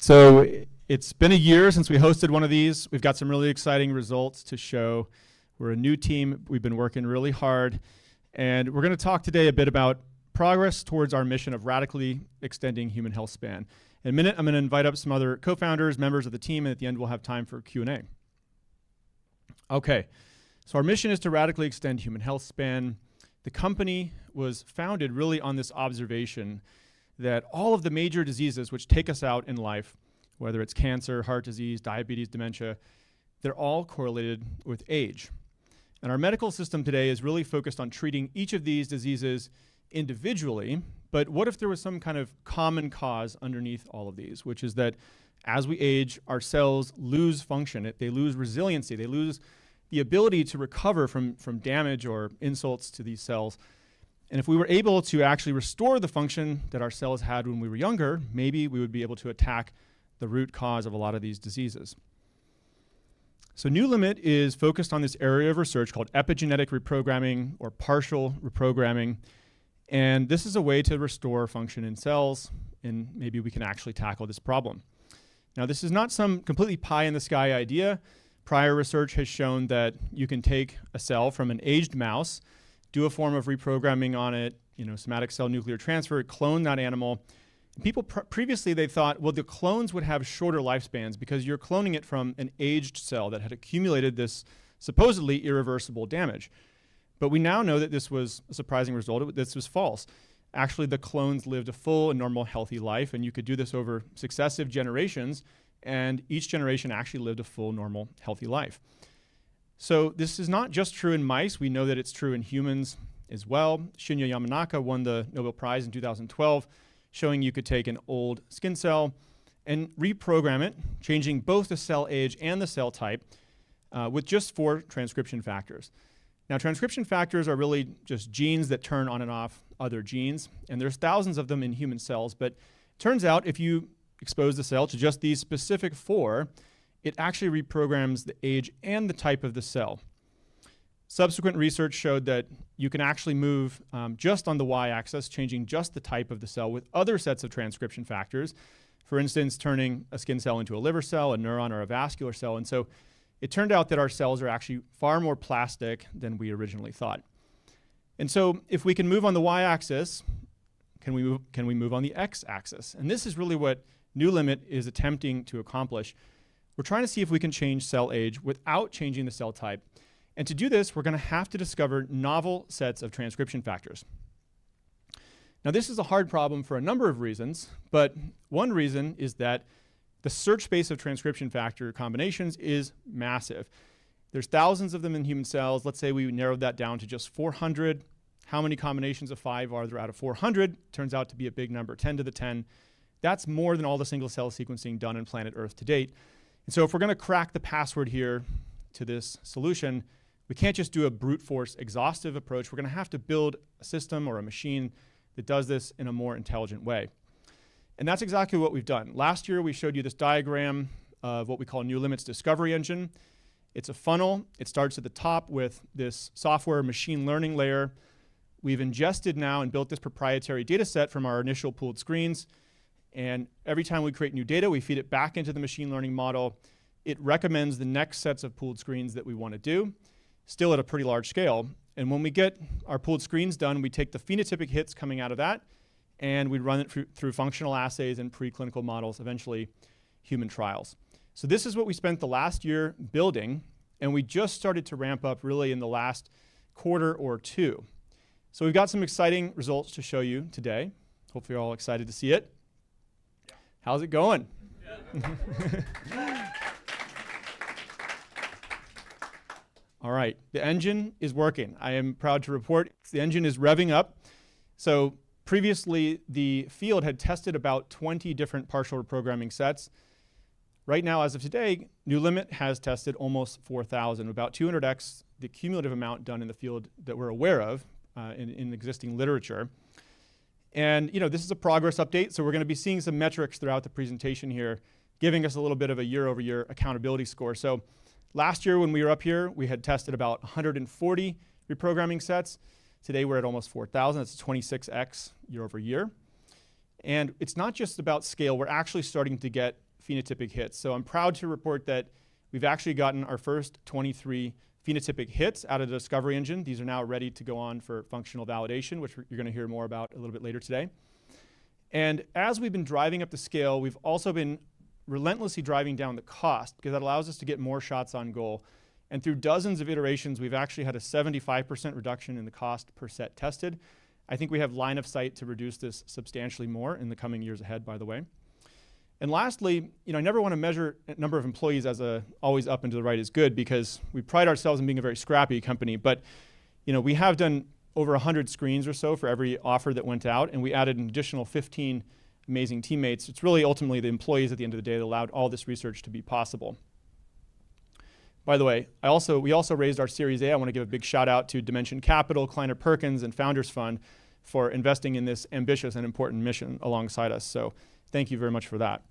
So it's been a year since we hosted one of these. We've got some really exciting results to show. We're a new team. We've been working really hard. And we're going to talk today a bit about progress towards our mission of radically extending human health span. In a minute, I'm going to invite up some other co-founders, members of the team, and at the end we'll have time for Q&A. Okay, so our mission is to radically extend human health span. The company was founded really on this observation that all of the major diseases which take us out in life, whether it's cancer, heart disease, diabetes, dementia, they're all correlated with age. And our medical system today is really focused on treating each of these diseases individually, but what if there was some kind of common cause underneath all of these, which is that as we age, our cells lose function, they lose resiliency, they lose the ability to recover from damage or insults to these cells. And if we were able to actually restore the function that our cells had when we were younger, maybe we would be able to attack the root cause of a lot of these diseases. So NewLimit is focused on this area of research called epigenetic reprogramming or partial reprogramming. And this is a way to restore function in cells, and maybe we can actually tackle this problem. Now, this is not some completely pie-in-the-sky idea. Prior research has shown that you can take a cell from an aged mouse, do a form of reprogramming on it, somatic cell nuclear transfer, clone that animal. People previously, they thought, well, the clones would have shorter lifespans because you're cloning it from an aged cell that had accumulated this supposedly irreversible damage. But we now know that this was a surprising result. This was false. Actually, the clones lived a full and normal, healthy life, and you could do this over successive generations, and each generation actually lived a full, normal, healthy life. So this is not just true in mice. We know that it's true in humans as well. Shinya Yamanaka won the Nobel Prize in 2012, showing you could take an old skin cell and reprogram it, changing both the cell age and the cell type with just 4 transcription factors. Now, transcription factors are really just genes that turn on and off other genes, and there's thousands of them in human cells, but it turns out if you expose the cell to just these specific 4, it actually reprograms the age and the type of the cell. Subsequent research showed that you can actually move just on the y-axis, changing just the type of the cell with other sets of transcription factors. For instance, turning a skin cell into a liver cell, a neuron, or a vascular cell. And so it turned out that our cells are actually far more plastic than we originally thought. And so if we can move on the y-axis, can we move on the x-axis? And this is really what NewLimit is attempting to accomplish. We're trying to see if we can change cell age without changing the cell type. And to do this, we're going to have to discover novel sets of transcription factors. Now, this is a hard problem for a number of reasons, but one reason is that the search space of transcription factor combinations is massive. There's thousands of them in human cells. Let's say we narrowed that down to just 400. How many combinations of 5 are there out of 400? Turns out to be a big number, 10 to the 10. That's more than all the single cell sequencing done on planet Earth to date. And so if we're going to crack the password here to this solution, we can't just do a brute force exhaustive approach. We're going to have to build a system or a machine that does this in a more intelligent way. And that's exactly what we've done. Last year, we showed you this diagram of what we call NewLimit's discovery engine. It's a funnel. It starts at the top with this software machine learning layer. We've ingested now and built this proprietary data set from our initial pooled screens. And every time we create new data, we feed it back into the machine learning model. It recommends the next sets of pooled screens that we want to do, still at a pretty large scale. And when we get our pooled screens done, we take the phenotypic hits coming out of that, and we run it through functional assays and preclinical models, eventually human trials. So this is what we spent the last year building, and we just started to ramp up really in the last quarter or 2. So we've got some exciting results to show you today. Hopefully you're all excited to see it. How's it going? Yeah. All right, the engine is working. I am proud to report the engine is revving up. So previously, the field had tested about 20 different partial reprogramming sets. Right now, as of today, NewLimit has tested almost 4,000, about 200x the cumulative amount done in the field that we're aware of in existing literature. And this is a progress update, so we're going to be seeing some metrics throughout the presentation here, giving us a little bit of a year-over-year accountability score. So last year when we were up here, we had tested about 140 reprogramming sets. Today we're at almost 4,000. That's 26x year over year. And it's not just about scale. We're actually starting to get phenotypic hits. So I'm proud to report that we've actually gotten our first 23 phenotypic hits out of the discovery engine. These are now ready to go on for functional validation, which you're going to hear more about a little bit later today. And as we've been driving up the scale, we've also been relentlessly driving down the cost, because that allows us to get more shots on goal. And through dozens of iterations, we've actually had a 75% reduction in the cost per set tested. I think we have line of sight to reduce this substantially more in the coming years ahead, by the way. And lastly, I never want to measure a number of employees as always up and to the right is good, because we pride ourselves in being a very scrappy company. But we have done over 100 screens or so for every offer that went out, and we added an additional 15 amazing teammates. It's really ultimately the employees at the end of the day that allowed all this research to be possible. By the way, we also raised our Series A. I want to give a big shout out to Dimension Capital, Kleiner Perkins, and Founders Fund for investing in this ambitious and important mission alongside us. So thank you very much for that.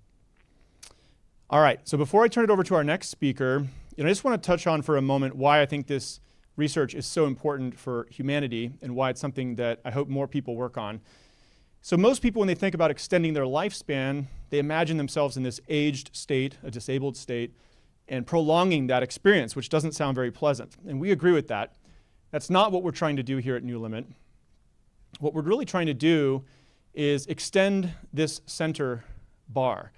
All right, so before I turn it over to our next speaker, I just want to touch on for a moment why I think this research is so important for humanity and why it's something that I hope more people work on. So most people, when they think about extending their lifespan, they imagine themselves in this aged state, a disabled state, and prolonging that experience, which doesn't sound very pleasant. And we agree with that. That's not what we're trying to do here at NewLimit. What we're really trying to do is extend this center bar,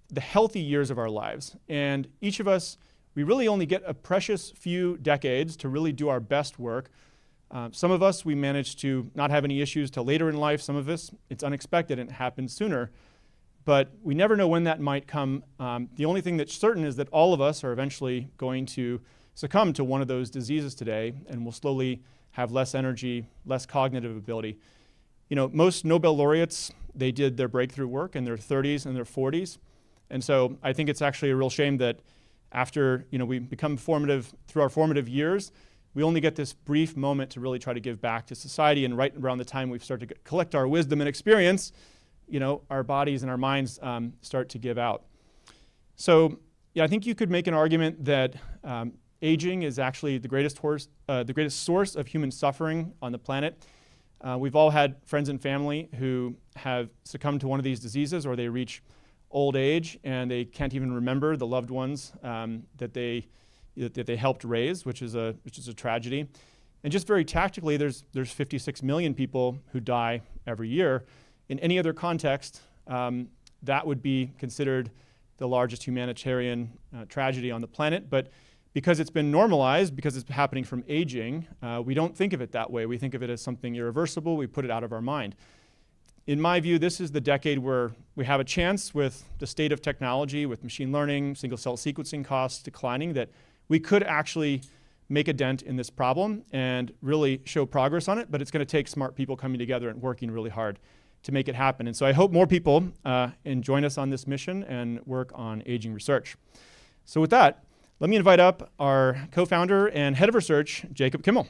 the healthy years of our lives. And each of us, we really only get a precious few decades to really do our best work. Some of us, we manage to not have any issues till later in life. Some of us, it's unexpected and it happens sooner. But we never know when that might come. The only thing that's certain is that all of us are eventually going to succumb to one of those diseases today, and we'll slowly have less energy, less cognitive ability. Most Nobel laureates, they did their breakthrough work in their 30s and their 40s. And so I think it's actually a real shame that after we become formative, through our formative years, we only get this brief moment to really try to give back to society, and right around the time we start to collect our wisdom and experience, our bodies and our minds start to give out. So I think you could make an argument that aging is actually the greatest source of human suffering on the planet. We've all had friends and family who have succumbed to one of these diseases, or they reach old age and they can't even remember the loved ones that they helped raise, which is a tragedy. And just very tactically, there's 56 million people who die every year. In any other context, that would be considered the largest humanitarian tragedy on the planet. But because it's been normalized, because it's happening from aging, we don't think of it that way. We think of it as something irreversible. We put it out of our mind. In my view, this is the decade where we have a chance, with the state of technology, with machine learning, single-cell sequencing costs declining, that we could actually make a dent in this problem and really show progress on it. But it's going to take smart people coming together and working really hard to make it happen. And so I hope more people join us on this mission and work on aging research. So with that, let me invite up our co-founder and head of research, Jacob Kimmel.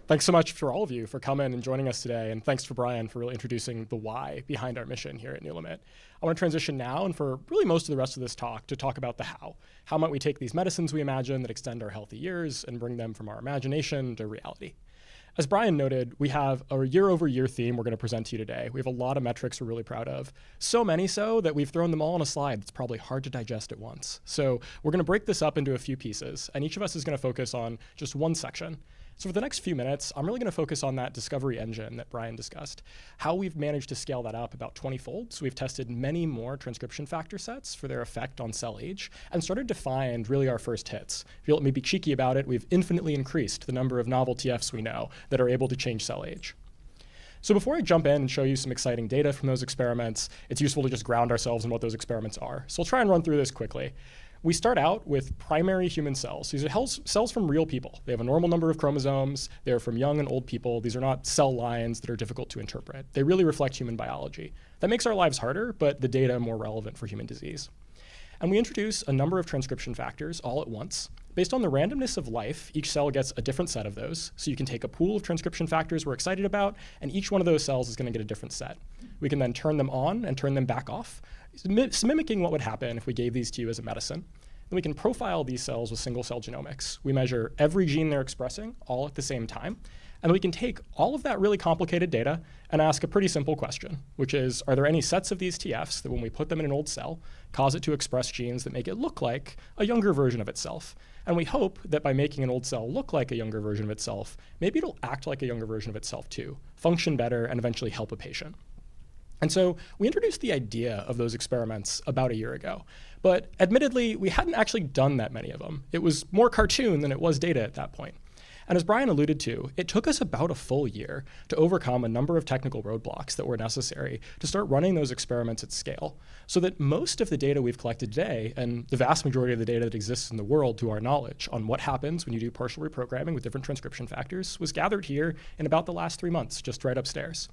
Thanks so much for all of you for coming and joining us today, and thanks for Brian for really introducing the why behind our mission here at NewLimit. I want to transition now, and for really most of the rest of this talk, to talk about the how. How might we take these medicines we imagine that extend our healthy years and bring them from our imagination to reality? As Brian noted, we have a year-over-year theme we're going to present to you today. We have a lot of metrics we're really proud of. So many so that we've thrown them all on a slide. It's probably hard to digest at once. So we're going to break this up into a few pieces, and each of us is going to focus on just one section. So for the next few minutes, I'm really going to focus on that discovery engine that Brian discussed, how we've managed to scale that up about 20-fold. So we've tested many more transcription factor sets for their effect on cell age and started to find really our first hits. If you'll let me be cheeky about it, we've infinitely increased the number of novel TFs we know that are able to change cell age. So before I jump in and show you some exciting data from those experiments, it's useful to just ground ourselves in what those experiments are. So I'll try and run through this quickly. We start out with primary human cells. These are cells from real people. They have a normal number of chromosomes. They're from young and old people. These are not cell lines that are difficult to interpret. They really reflect human biology. That makes our lives harder, but the data more relevant for human disease. And we introduce a number of transcription factors all at once. Based on the randomness of life, each cell gets a different set of those. So you can take a pool of transcription factors we're excited about, and each one of those cells is going to get a different set. We can then turn them on and turn them back off, mimicking what would happen if we gave these to you as a medicine. then we can profile these cells with single-cell genomics. We measure every gene they're expressing all at the same time, and we can take all of that really complicated data and ask a pretty simple question, which is, are there any sets of these TFs that when we put them in an old cell, cause it to express genes that make it look like a younger version of itself? And we hope that by making an old cell look like a younger version of itself, maybe it'll act like a younger version of itself too, function better, and eventually help a patient. And so we introduced the idea of those experiments about a year ago. But admittedly, we hadn't actually done that many of them. It was more cartoon than it was data at that point. And as Brian alluded to, it took us about a full year to overcome a number of technical roadblocks that were necessary to start running those experiments at scale, so that most of the data we've collected today, and the vast majority of the data that exists in the world to our knowledge on what happens when you do partial reprogramming with different transcription factors, was gathered here in about the last 3 months, just right upstairs.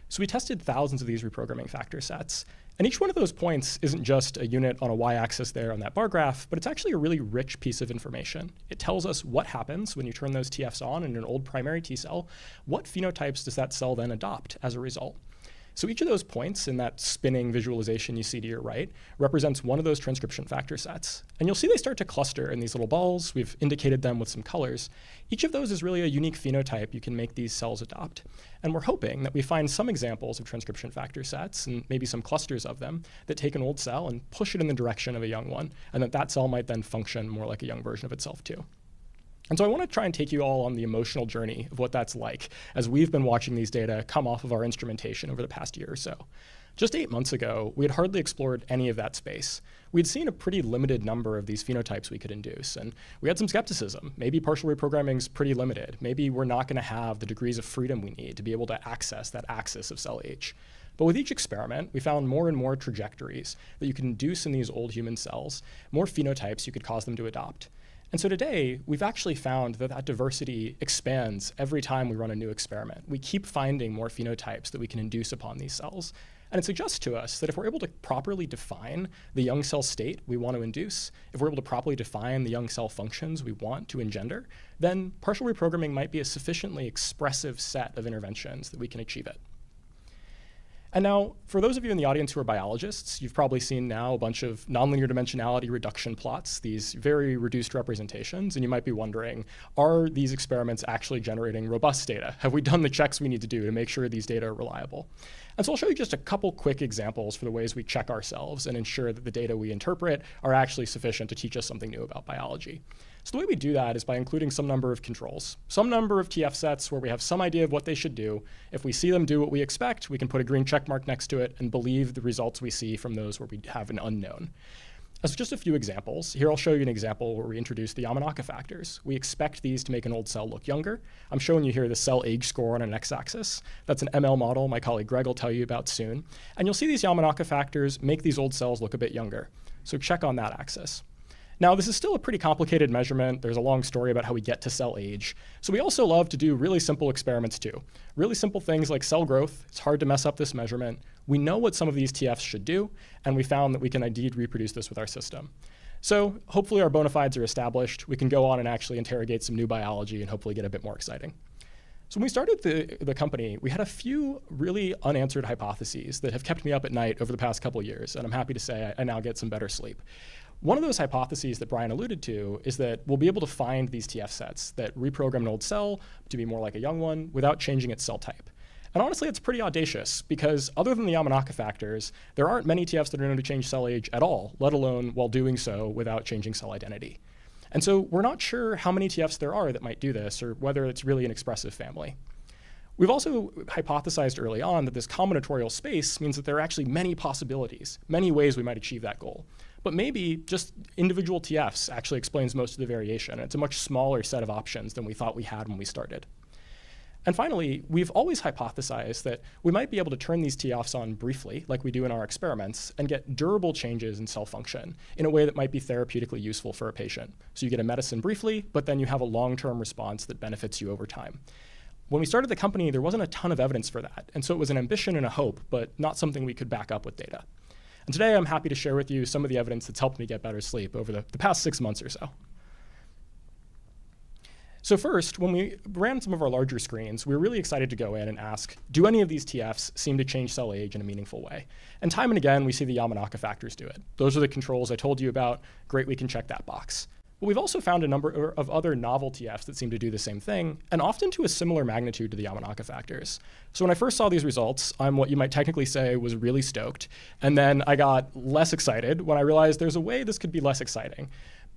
So we tested thousands of these reprogramming factor sets. And each one of those points isn't just a unit on a y-axis there on that bar graph, but it's actually a really rich piece of information. It tells us what happens when you turn those TFs on in an old primary T cell. What phenotypes does that cell then adopt as a result? So each of those points in that spinning visualization you see to your right represents one of those transcription factor sets. And you'll see they start to cluster in these little balls. We've indicated them with some colors. Each of those is really a unique phenotype you can make these cells adopt. And we're hoping that we find some examples of transcription factor sets, and maybe some clusters of them, that take an old cell and push it in the direction of a young one, and that cell might then function more like a young version of itself too. And so I want to try and take you all on the emotional journey of what that's like as we've been watching these data come off of our instrumentation over the past year or so. Just 8 months ago, we had hardly explored any of that space. We'd seen a pretty limited number of these phenotypes we could induce, and we had some skepticism. Maybe partial reprogramming's pretty limited. Maybe we're not going to have the degrees of freedom we need to be able to access that axis of cell age. But with each experiment, we found more and more trajectories that you can induce in these old human cells, more phenotypes you could cause them to adopt. And so today, we've actually found that that diversity expands every time we run a new experiment. We keep finding more phenotypes that we can induce upon these cells. And it suggests to us that if we're able to properly define the young cell state we want to induce, if we're able to properly define the young cell functions we want to engender, then partial reprogramming might be a sufficiently expressive set of interventions that we can achieve it. And now, for those of you in the audience who are biologists, you've probably seen now a bunch of nonlinear dimensionality reduction plots, these very reduced representations, and you might be wondering, are these experiments actually generating robust data? Have we done the checks we need to do to make sure these data are reliable? And so I'll show you just a couple quick examples for the ways we check ourselves and ensure that the data we interpret are actually sufficient to teach us something new about biology. So the way we do that is by including some number of controls, some number of TF sets where we have some idea of what they should do. If we see them do what we expect, we can put a green check mark next to it and believe the results we see from those where we have an unknown. As just a few examples, here I'll show you an example where we introduce the Yamanaka factors. We expect these to make an old cell look younger. I'm showing you here the cell age score on an x-axis. That's an ML model my colleague Greg will tell you about soon. And you'll see these Yamanaka factors make these old cells look a bit younger. So check on that axis. Now, this is still a pretty complicated measurement. There's a long story about how we get to cell age. So we also love to do really simple experiments too. Really simple things like cell growth. It's hard to mess up this measurement. We know what some of these TFs should do, and we found that we can indeed reproduce this with our system. So hopefully our bona fides are established. We can go on and actually interrogate some new biology and hopefully get a bit more exciting. So when we started the company, we had a few really unanswered hypotheses that have kept me up at night over the past couple of years, and I'm happy to say I now get some better sleep. One of those hypotheses that Brian alluded to is that we'll be able to find these TF sets that reprogram an old cell to be more like a young one without changing its cell type. And honestly, it's pretty audacious because other than the Yamanaka factors, there aren't many TFs that are known to change cell age at all, let alone while doing so without changing cell identity. And so we're not sure how many TFs there are that might do this or whether it's really an expressive family. We've also hypothesized early on that this combinatorial space means that there are actually many possibilities, many ways we might achieve that goal. But maybe just individual TFs actually explains most of the variation. It's a much smaller set of options than we thought we had when we started. And finally, we've always hypothesized that we might be able to turn these TFs on briefly, like we do in our experiments, and get durable changes in cell function in a way that might be therapeutically useful for a patient. So you get a medicine briefly, but then you have a long-term response that benefits you over time. When we started the company, there wasn't a ton of evidence for that. And so it was an ambition and a hope, but not something we could back up with data. And today I'm happy to share with you some of the evidence that's helped me get better sleep over the past 6 months or so. So first, when we ran some of our larger screens, we were really excited to go in and ask, do any of these TFs seem to change cell age in a meaningful way? And time and again, we see the Yamanaka factors do it. Those are the controls I told you about. Great, we can check that box. But we've also found a number of other novel TFs that seem to do the same thing, and often to a similar magnitude to the Yamanaka factors. So when I first saw these results, I'm what you might technically say was really stoked. And then I got less excited when I realized there's a way this could be less exciting.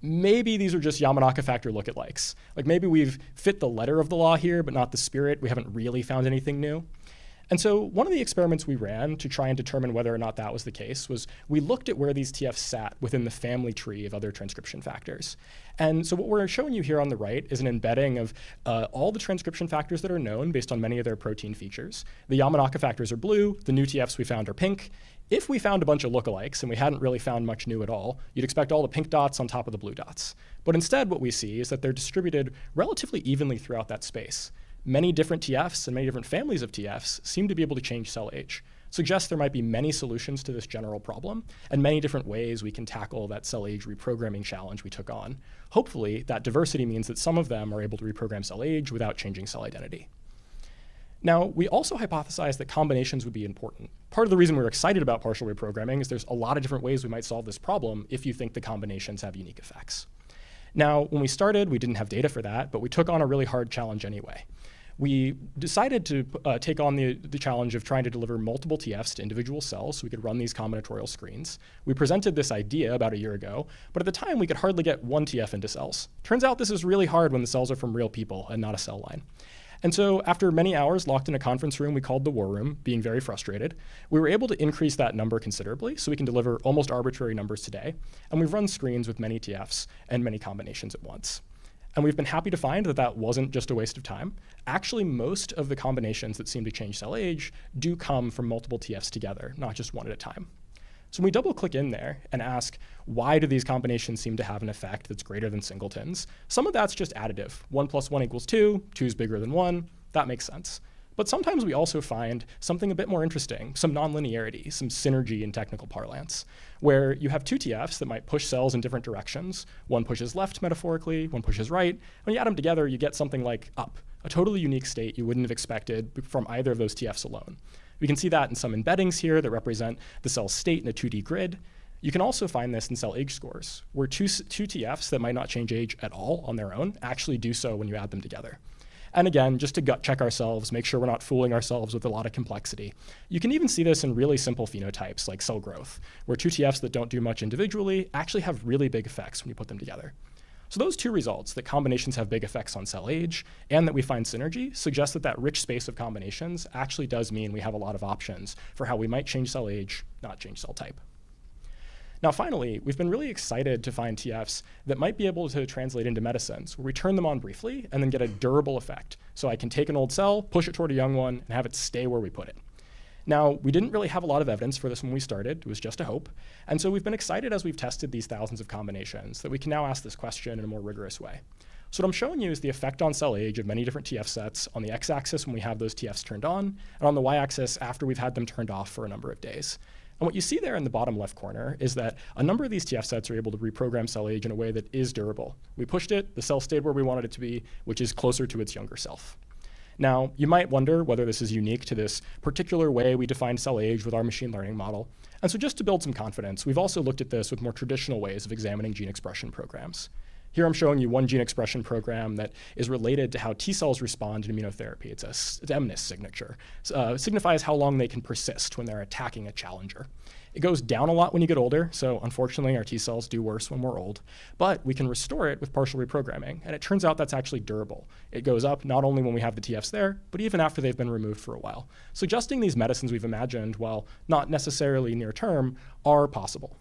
Maybe these are just Yamanaka factor lookalikes. Like maybe we've fit the letter of the law here, but not the spirit. We haven't really found anything new. And so one of the experiments we ran to try and determine whether or not that was the case was we looked at where these TFs sat within the family tree of other transcription factors. And so what we're showing you here on the right is an embedding of all the transcription factors that are known based on many of their protein features. The Yamanaka factors are blue, the new TFs we found are pink. If we found a bunch of lookalikes and we hadn't really found much new at all, you'd expect all the pink dots on top of the blue dots. But instead what we see is that they're distributed relatively evenly throughout that space. Many different TFs and many different families of TFs seem to be able to change cell age. Suggests there might be many solutions to this general problem and many different ways we can tackle that cell age reprogramming challenge we took on. Hopefully, that diversity means that some of them are able to reprogram cell age without changing cell identity. Now, we also hypothesized that combinations would be important. Part of the reason we're excited about partial reprogramming is there's a lot of different ways we might solve this problem if you think the combinations have unique effects. Now, when we started, we didn't have data for that, but we took on a really hard challenge anyway. We decided to take on the challenge of trying to deliver multiple TFs to individual cells so we could run these combinatorial screens. We presented this idea about a year ago, but at the time we could hardly get one TF into cells. Turns out this is really hard when the cells are from real people and not a cell line. And so after many hours locked in a conference room we called the war room, being very frustrated, we were able to increase that number considerably so we can deliver almost arbitrary numbers today. And we've run screens with many TFs and many combinations at once. And we've been happy to find that that wasn't just a waste of time. Actually, most of the combinations that seem to change cell age do come from multiple TFs together, not just one at a time. So when we double click in there and ask, why do these combinations seem to have an effect that's greater than singletons? Some of that's just additive. 1 + 1 = 2, 2 is bigger than 1, that makes sense. But sometimes we also find something a bit more interesting, some nonlinearity, some synergy in technical parlance, where you have two TFs that might push cells in different directions. One pushes left metaphorically, one pushes right. When you add them together, you get something like up, a totally unique state you wouldn't have expected from either of those TFs alone. We can see that in some embeddings here that represent the cell's state in a 2D grid. You can also find this in cell age scores, where two TFs that might not change age at all on their own actually do so when you add them together. And again, just to gut check ourselves, make sure we're not fooling ourselves with a lot of complexity. You can even see this in really simple phenotypes like cell growth, where two TFs that don't do much individually actually have really big effects when you put them together. So those two results, that combinations have big effects on cell age and that we find synergy, suggest that that rich space of combinations actually does mean we have a lot of options for how we might change cell age, not change cell type. Now finally, we've been really excited to find TFs that might be able to translate into medicines, where we turn them on briefly and then get a durable effect. So I can take an old cell, push it toward a young one, and have it stay where we put it. Now, we didn't really have a lot of evidence for this when we started. It was just a hope. And so we've been excited as we've tested these thousands of combinations that we can now ask this question in a more rigorous way. So what I'm showing you is the effect on cell age of many different TF sets on the x-axis when we have those TFs turned on, and on the y-axis after we've had them turned off for a number of days. And what you see there in the bottom left corner is that a number of these TF sets are able to reprogram cell age in a way that is durable. We pushed it, the cell stayed where we wanted it to be, which is closer to its younger self. Now, you might wonder whether this is unique to this particular way we defined cell age with our machine learning model. And so just to build some confidence, we've also looked at this with more traditional ways of examining gene expression programs. Here I'm showing you one gene expression program that is related to how T cells respond to immunotherapy. It's a stemness signature. Signifies how long they can persist when they're attacking a challenger. It goes down a lot when you get older, so unfortunately our T cells do worse when we're old, but we can restore it with partial reprogramming, and it turns out that's actually durable. It goes up not only when we have the TFs there, but even after they've been removed for a while, suggesting these medicines we've imagined, while not necessarily near term, are possible.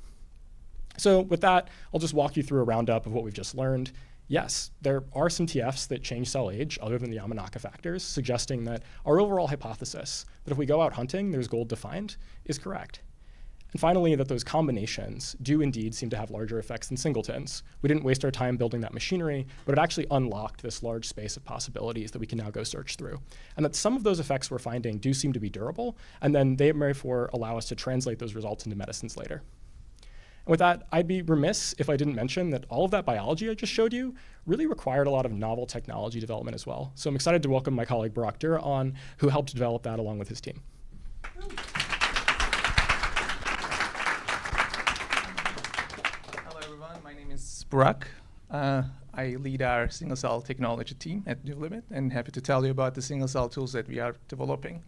So with that, I'll just walk you through a roundup of what we've just learned. Yes, there are some TFs that change cell age other than the Yamanaka factors, suggesting that our overall hypothesis, that if we go out hunting, there's gold to find, is correct. And finally, that those combinations do indeed seem to have larger effects than singletons. We didn't waste our time building that machinery, but it actually unlocked this large space of possibilities that we can now go search through. And that some of those effects we're finding do seem to be durable, and then they therefore allow us to translate those results into medicines later. And with that, I'd be remiss if I didn't mention that all of that biology I just showed you really required a lot of novel technology development as well. So I'm excited to welcome my colleague Burak Dura on, who helped develop that along with his team. Hello everyone, my name is Burak. I lead our single cell technology team at NewLimit, and happy to tell you about the single cell tools that we are developing.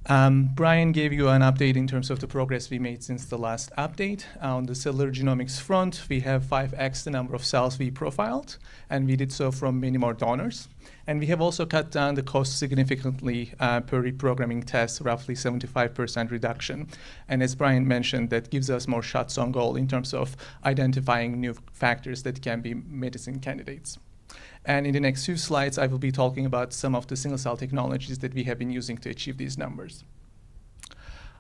Brian gave you an update in terms of the progress we made since the last update. On the cellular genomics front, we have 5x the number of cells we profiled, and we did so from many more donors. And we have also cut down the cost significantly per reprogramming test, roughly 75% reduction. And as Brian mentioned, that gives us more shots on goal in terms of identifying new factors that can be medicine candidates. And in the next few slides, I will be talking about some of the single-cell technologies that we have been using to achieve these numbers.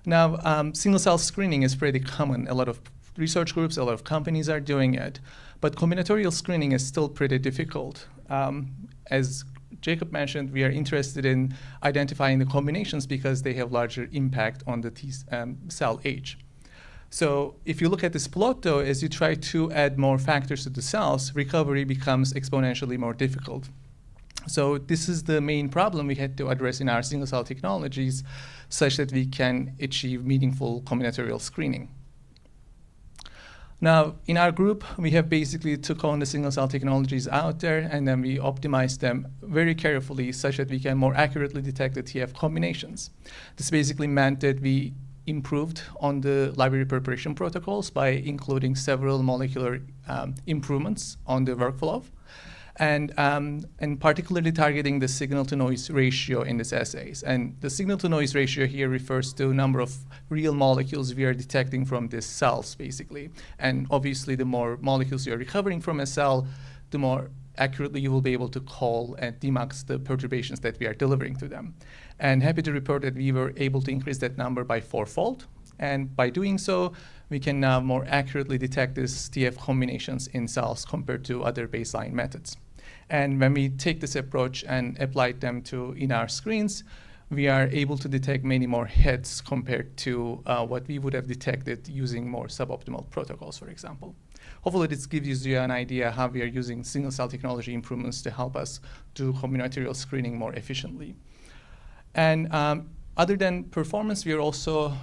Now, single-cell screening is pretty common. A lot of research groups, a lot of companies are doing it. But combinatorial screening is still pretty difficult. As Jacob mentioned, we are interested in identifying the combinations because they have larger impact on the cell age. So if you look at this plot, though, as you try to add more factors to the cells, recovery becomes exponentially more difficult. So this is the main problem we had to address in our single-cell technologies, such that we can achieve meaningful combinatorial screening. Now, in our group, we have basically took on the single-cell technologies out there, and then we optimized them very carefully such that we can more accurately detect the TF combinations. This basically meant that we improved on the library preparation protocols by including several molecular improvements on the workflow, and particularly targeting the signal-to-noise ratio in these assays. And the signal-to-noise ratio here refers to the number of real molecules we are detecting from these cells, basically. And obviously, the more molecules you're recovering from a cell, the more accurately you will be able to call and demux the perturbations that we are delivering to them. And happy to report that we were able to increase that number by 4-fold. And by doing so, we can now more accurately detect these TF combinations in cells compared to other baseline methods. And when we take this approach and apply them in our screens, we are able to detect many more hits compared to what we would have detected using more suboptimal protocols, for example. Hopefully this gives you an idea how we are using single-cell technology improvements to help us do combinatorial screening more efficiently. And other than performance, we also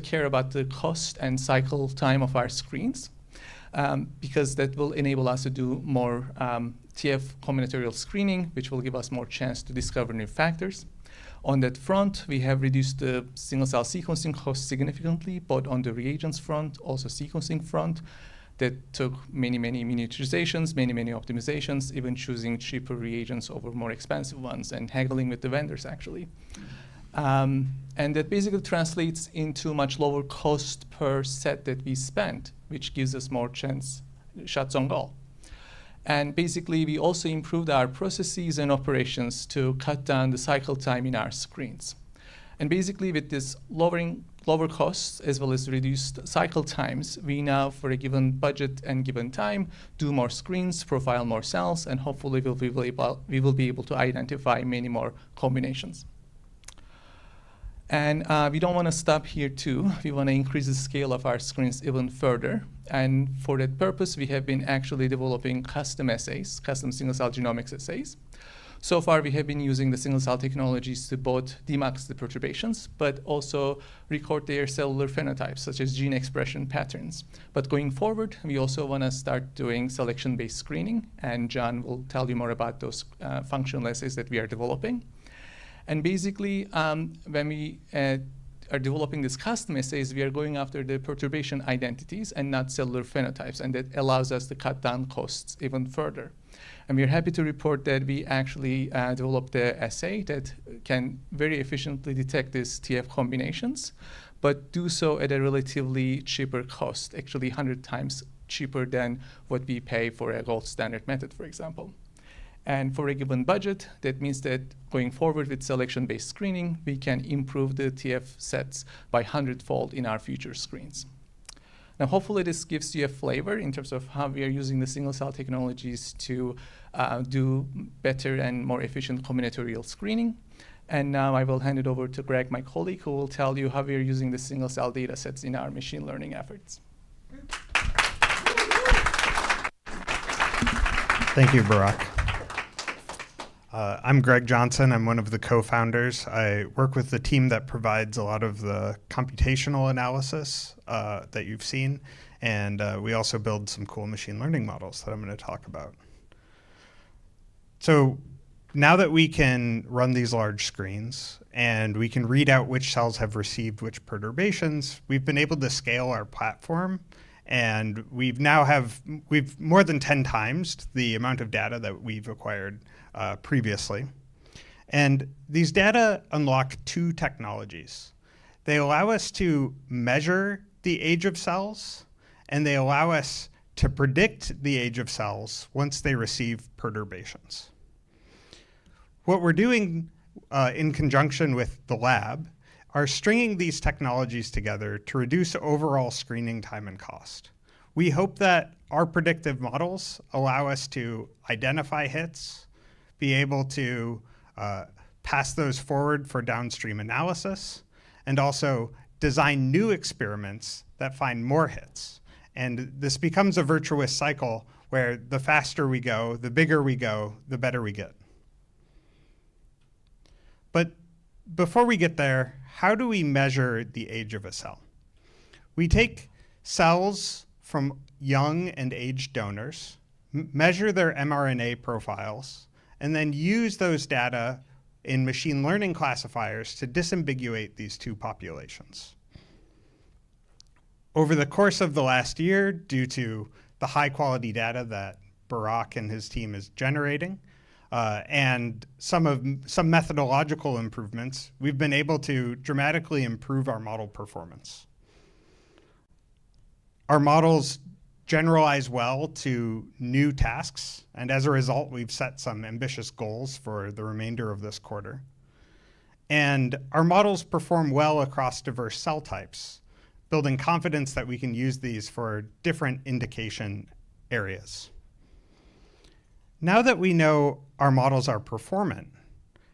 care about the cost and cycle time of our screens, because that will enable us to do more TF combinatorial screening, which will give us more chance to discover new factors. On that front, we have reduced the single-cell sequencing cost significantly, both on the reagents front, also sequencing front. That took many miniaturizations, many optimizations, even choosing cheaper reagents over more expensive ones and haggling with the vendors, actually. And that basically translates into much lower cost per set that we spent, which gives us more shots on goal. And basically, we also improved our processes and operations to cut down the cycle time in our screens. And basically, with this lower costs as well as reduced cycle times, we now, for a given budget and given time, do more screens, profile more cells, and hopefully we will be able to identify many more combinations. And we don't want to stop here too. We want to increase the scale of our screens even further. And for that purpose, we have been actually developing custom assays, custom single-cell genomics assays. So far, we have been using the single-cell technologies to both demux the perturbations, but also record their cellular phenotypes, such as gene expression patterns. But going forward, we also want to start doing selection-based screening, and John will tell you more about those functional assays that we are developing. And basically, when we are developing these custom assays, we are going after the perturbation identities and not cellular phenotypes, and that allows us to cut down costs even further. And we're happy to report that we actually developed an assay that can very efficiently detect these TF combinations, but do so at a relatively cheaper cost, actually 100 times cheaper than what we pay for a gold standard method, for example. And for a given budget, that means that going forward with selection-based screening, we can improve the TF sets by 100-fold in our future screens. Now, hopefully this gives you a flavor in terms of how we are using the single-cell technologies to do better and more efficient combinatorial screening. And now I will hand it over to Greg, my colleague, who will tell you how we are using the single-cell data sets in our machine learning efforts. Thank you, Burak. I'm Greg Johnson. I'm one of the co-founders. I work with the team that provides a lot of the computational analysis that you've seen, and we also build some cool machine learning models that I'm going to talk about. So now that we can run these large screens and we can read out which cells have received which perturbations, we've been able to scale our platform, and we've more than 10 times the amount of data that we've acquired previously. And these data unlock two technologies. They allow us to measure the age of cells, and they allow us to predict the age of cells once they receive perturbations. What we're doing in conjunction with the lab are stringing these technologies together to reduce overall screening time and cost. We hope that our predictive models allow us to identify hits, be able to pass those forward for downstream analysis, and also design new experiments that find more hits. And this becomes a virtuous cycle where the faster we go, the bigger we go, the better we get. But before we get there, how do we measure the age of a cell? We take cells from young and aged donors, measure their mRNA profiles, and then use those data in machine learning classifiers to disambiguate these two populations. Over the course of the last year, due to the high quality data that Burak and his team is generating, and some methodological improvements, we've been able to dramatically improve our model performance. Our models generalize well to new tasks, and as a result, we've set some ambitious goals for the remainder of this quarter. And our models perform well across diverse cell types, building confidence that we can use these for different indication areas. Now that we know our models are performant,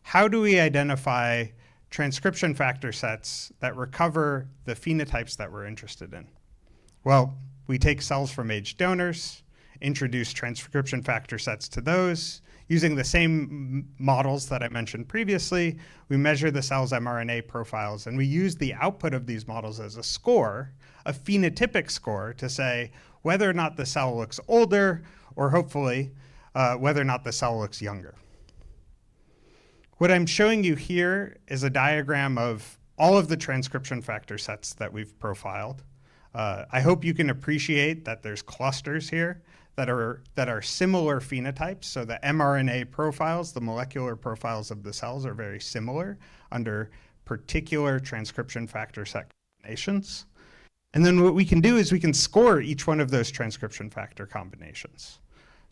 how do we identify transcription factor sets that recover the phenotypes that we're interested in? Well, we take cells from aged donors, introduce transcription factor sets to those. Using the same models that I mentioned previously, we measure the cell's mRNA profiles, and we use the output of these models as a score, a phenotypic score, to say whether or not the cell looks older, or hopefully, whether or not the cell looks younger. What I'm showing you here is a diagram of all of the transcription factor sets that we've profiled. I hope you can appreciate that there's clusters here that are similar phenotypes. So the mRNA profiles, the molecular profiles of the cells, are very similar under particular transcription factor set combinations. And then what we can do is we can score each one of those transcription factor combinations.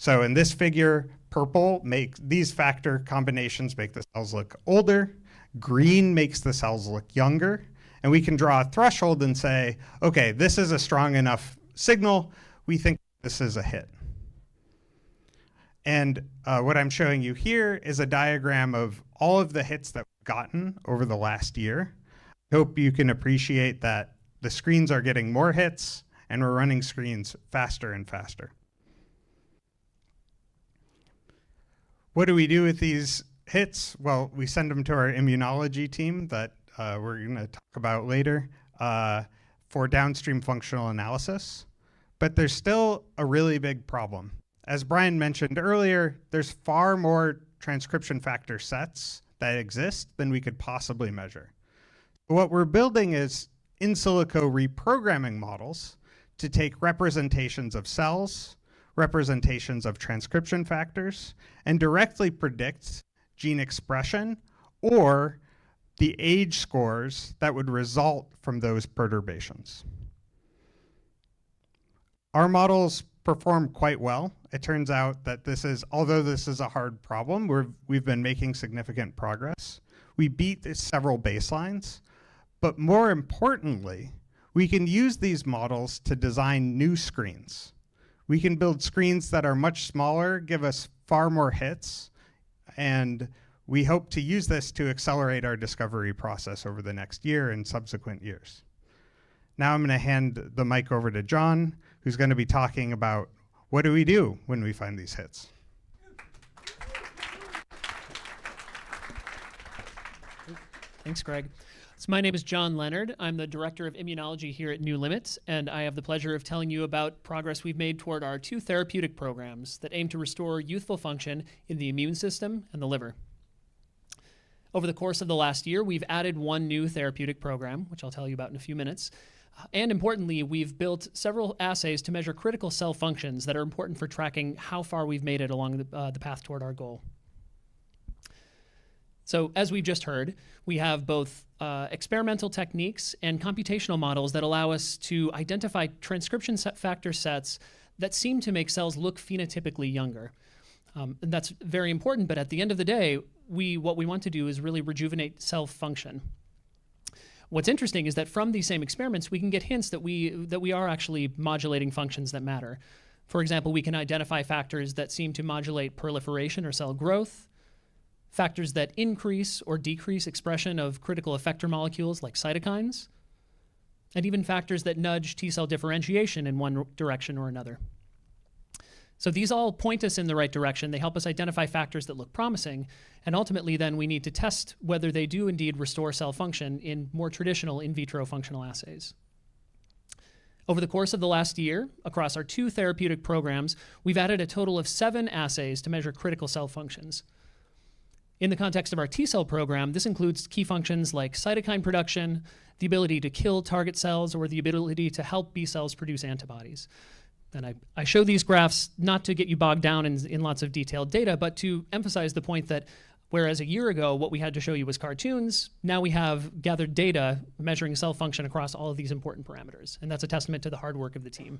So in this figure, purple these factor combinations make the cells look older, green makes the cells look younger, and we can draw a threshold and say, okay, this is a strong enough signal, we think this is a hit. And what I'm showing you here is a diagram of all of the hits that we've gotten over the last year. I hope you can appreciate that the screens are getting more hits, and we're running screens faster and faster. What do we do with these hits? Well, we send them to our immunology team that we're going to talk about later for downstream functional analysis. But there's still a really big problem. As Brian mentioned earlier, there's far more transcription factor sets that exist than we could possibly measure. What we're building is in silico reprogramming models to take representations of cells, representations of transcription factors, and directly predict gene expression or the age scores that would result from those perturbations. Our models perform quite well. It turns out that although this is a hard problem, we've been making significant progress. We beat several baselines, but more importantly, we can use these models to design new screens. We can build screens that are much smaller, give us far more hits, and we hope to use this to accelerate our discovery process over the next year and subsequent years. Now I'm going to hand the mic over to John, who's going to be talking about what do we do when we find these hits. Thanks, Greg. So my name is John Leonard. I'm the Director of Immunology here at NewLimit, and I have the pleasure of telling you about progress we've made toward our 2 therapeutic programs that aim to restore youthful function in the immune system and the liver. Over the course of the last year, we've added 1 new therapeutic program, which I'll tell you about in a few minutes. And importantly, we've built several assays to measure critical cell functions that are important for tracking how far we've made it along the path toward our goal. So as we've just heard, we have both experimental techniques and computational models that allow us to identify transcription factor sets that seem to make cells look phenotypically younger. And that's very important, but at the end of the day, what we want to do is really rejuvenate cell function. What's interesting is that from these same experiments, we can get hints that we are actually modulating functions that matter. For example, we can identify factors that seem to modulate proliferation or cell growth, factors that increase or decrease expression of critical effector molecules like cytokines, and even factors that nudge T-cell differentiation in one direction or another. So these all point us in the right direction. They help us identify factors that look promising, and ultimately then we need to test whether they do indeed restore cell function in more traditional in vitro functional assays. Over the course of the last year, across our 2 therapeutic programs, we've added a total of 7 assays to measure critical cell functions. In the context of our T-cell program, this includes key functions like cytokine production, the ability to kill target cells, or the ability to help B cells produce antibodies. And I show these graphs not to get you bogged down in lots of detailed data, but to emphasize the point that whereas a year ago what we had to show you was cartoons, now we have gathered data measuring cell function across all of these important parameters. And that's a testament to the hard work of the team.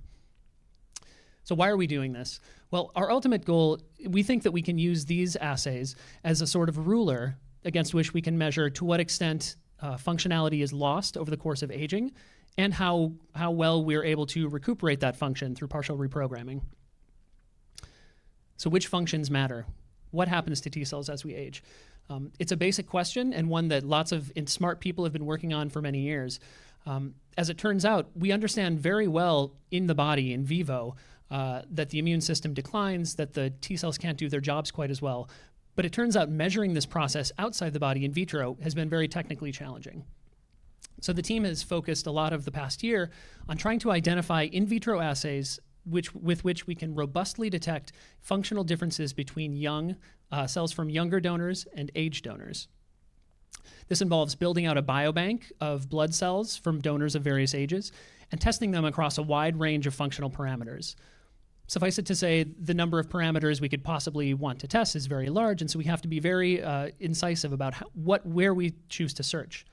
So why are we doing this? Well, our ultimate goal, we think that we can use these assays as a sort of ruler against which we can measure to what extent functionality is lost over the course of aging and how well we're able to recuperate that function through partial reprogramming. So which functions matter? What happens to T cells as we age? It's a basic question and one that lots of smart people have been working on for many years. As it turns out, we understand very well in the body, in vivo, that the immune system declines, that the T cells can't do their jobs quite as well. But it turns out measuring this process outside the body in vitro has been very technically challenging. So the team has focused a lot of the past year on trying to identify in vitro assays with which we can robustly detect functional differences between cells from younger donors and aged donors. This involves building out a biobank of blood cells from donors of various ages and testing them across a wide range of functional parameters. Suffice it to say, the number of parameters we could possibly want to test is very large, and so we have to be very incisive about where we choose to search.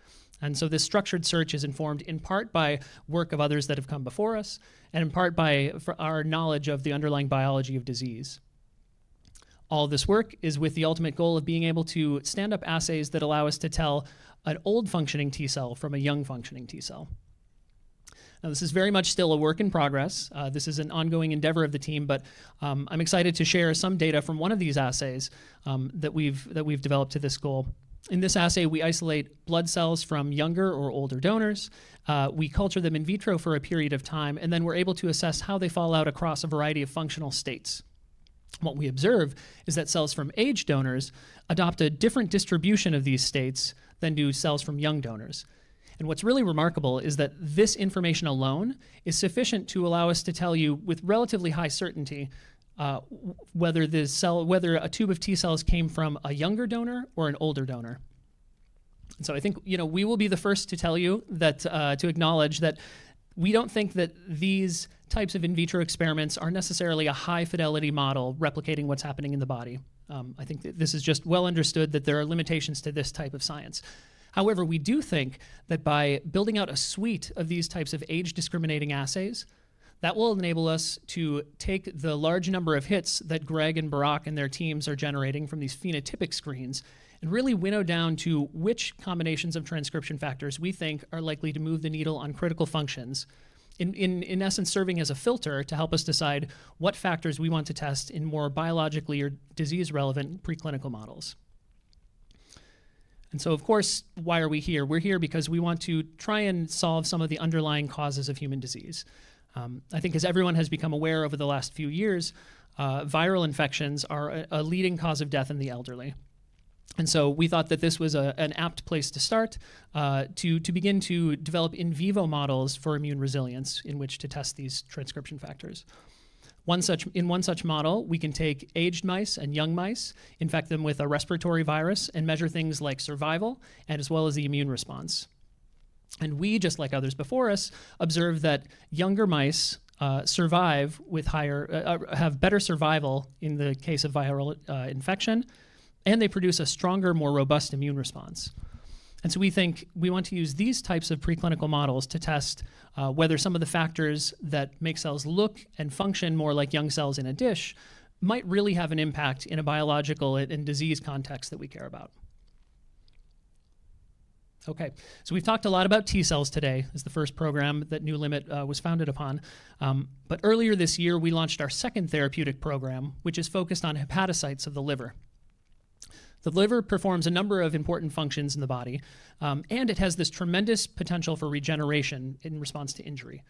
And so this structured search is informed in part by work of others that have come before us, and in part by our knowledge of the underlying biology of disease. All of this work is with the ultimate goal of being able to stand up assays that allow us to tell an old functioning T cell from a young functioning T cell. Now, this is very much still a work in progress. This is an ongoing endeavor of the team, but I'm excited to share some data from one of these assays that we've developed to this goal. In this assay, we isolate blood cells from younger or older donors. We culture them in vitro for a period of time, and then we're able to assess how they fall out across a variety of functional states. What we observe is that cells from aged donors adopt a different distribution of these states than do cells from young donors. And what's really remarkable is that this information alone is sufficient to allow us to tell you with relatively high certainty whether a tube of T cells came from a younger donor or an older donor. And so I think we will be the first to tell you that to acknowledge that we don't think that these types of in vitro experiments are necessarily a high fidelity model replicating what's happening in the body. I think that this is just well understood that there are limitations to this type of science. However, we do think that by building out a suite of these types of age discriminating assays, that will enable us to take the large number of hits that Greg and Burak and their teams are generating from these phenotypic screens and really winnow down to which combinations of transcription factors we think are likely to move the needle on critical functions, in essence serving as a filter to help us decide what factors we want to test in more biologically or disease-relevant preclinical models. And so, of course, why are we here? We're here because we want to try and solve some of the underlying causes of human disease. I think as everyone has become aware over the last few years, viral infections are a leading cause of death in the elderly. And so we thought that this was an apt place to start to begin to develop in vivo models for immune resilience in which to test these transcription factors. In one such model, we can take aged mice and young mice, infect them with a respiratory virus, and measure things like survival and as well as the immune response. And we, just like others before us, observe that younger mice survive with have better survival in the case of viral infection, and they produce a stronger, more robust immune response. And so we think we want to use these types of preclinical models to test whether some of the factors that make cells look and function more like young cells in a dish might really have an impact in a biological and disease context that we care about. Okay, so we've talked a lot about T cells today as the first program that NewLimit was founded upon. But earlier this year, we launched our second therapeutic program, which is focused on hepatocytes of the liver. The liver performs a number of important functions in the body, and it has this tremendous potential for regeneration in response to injury.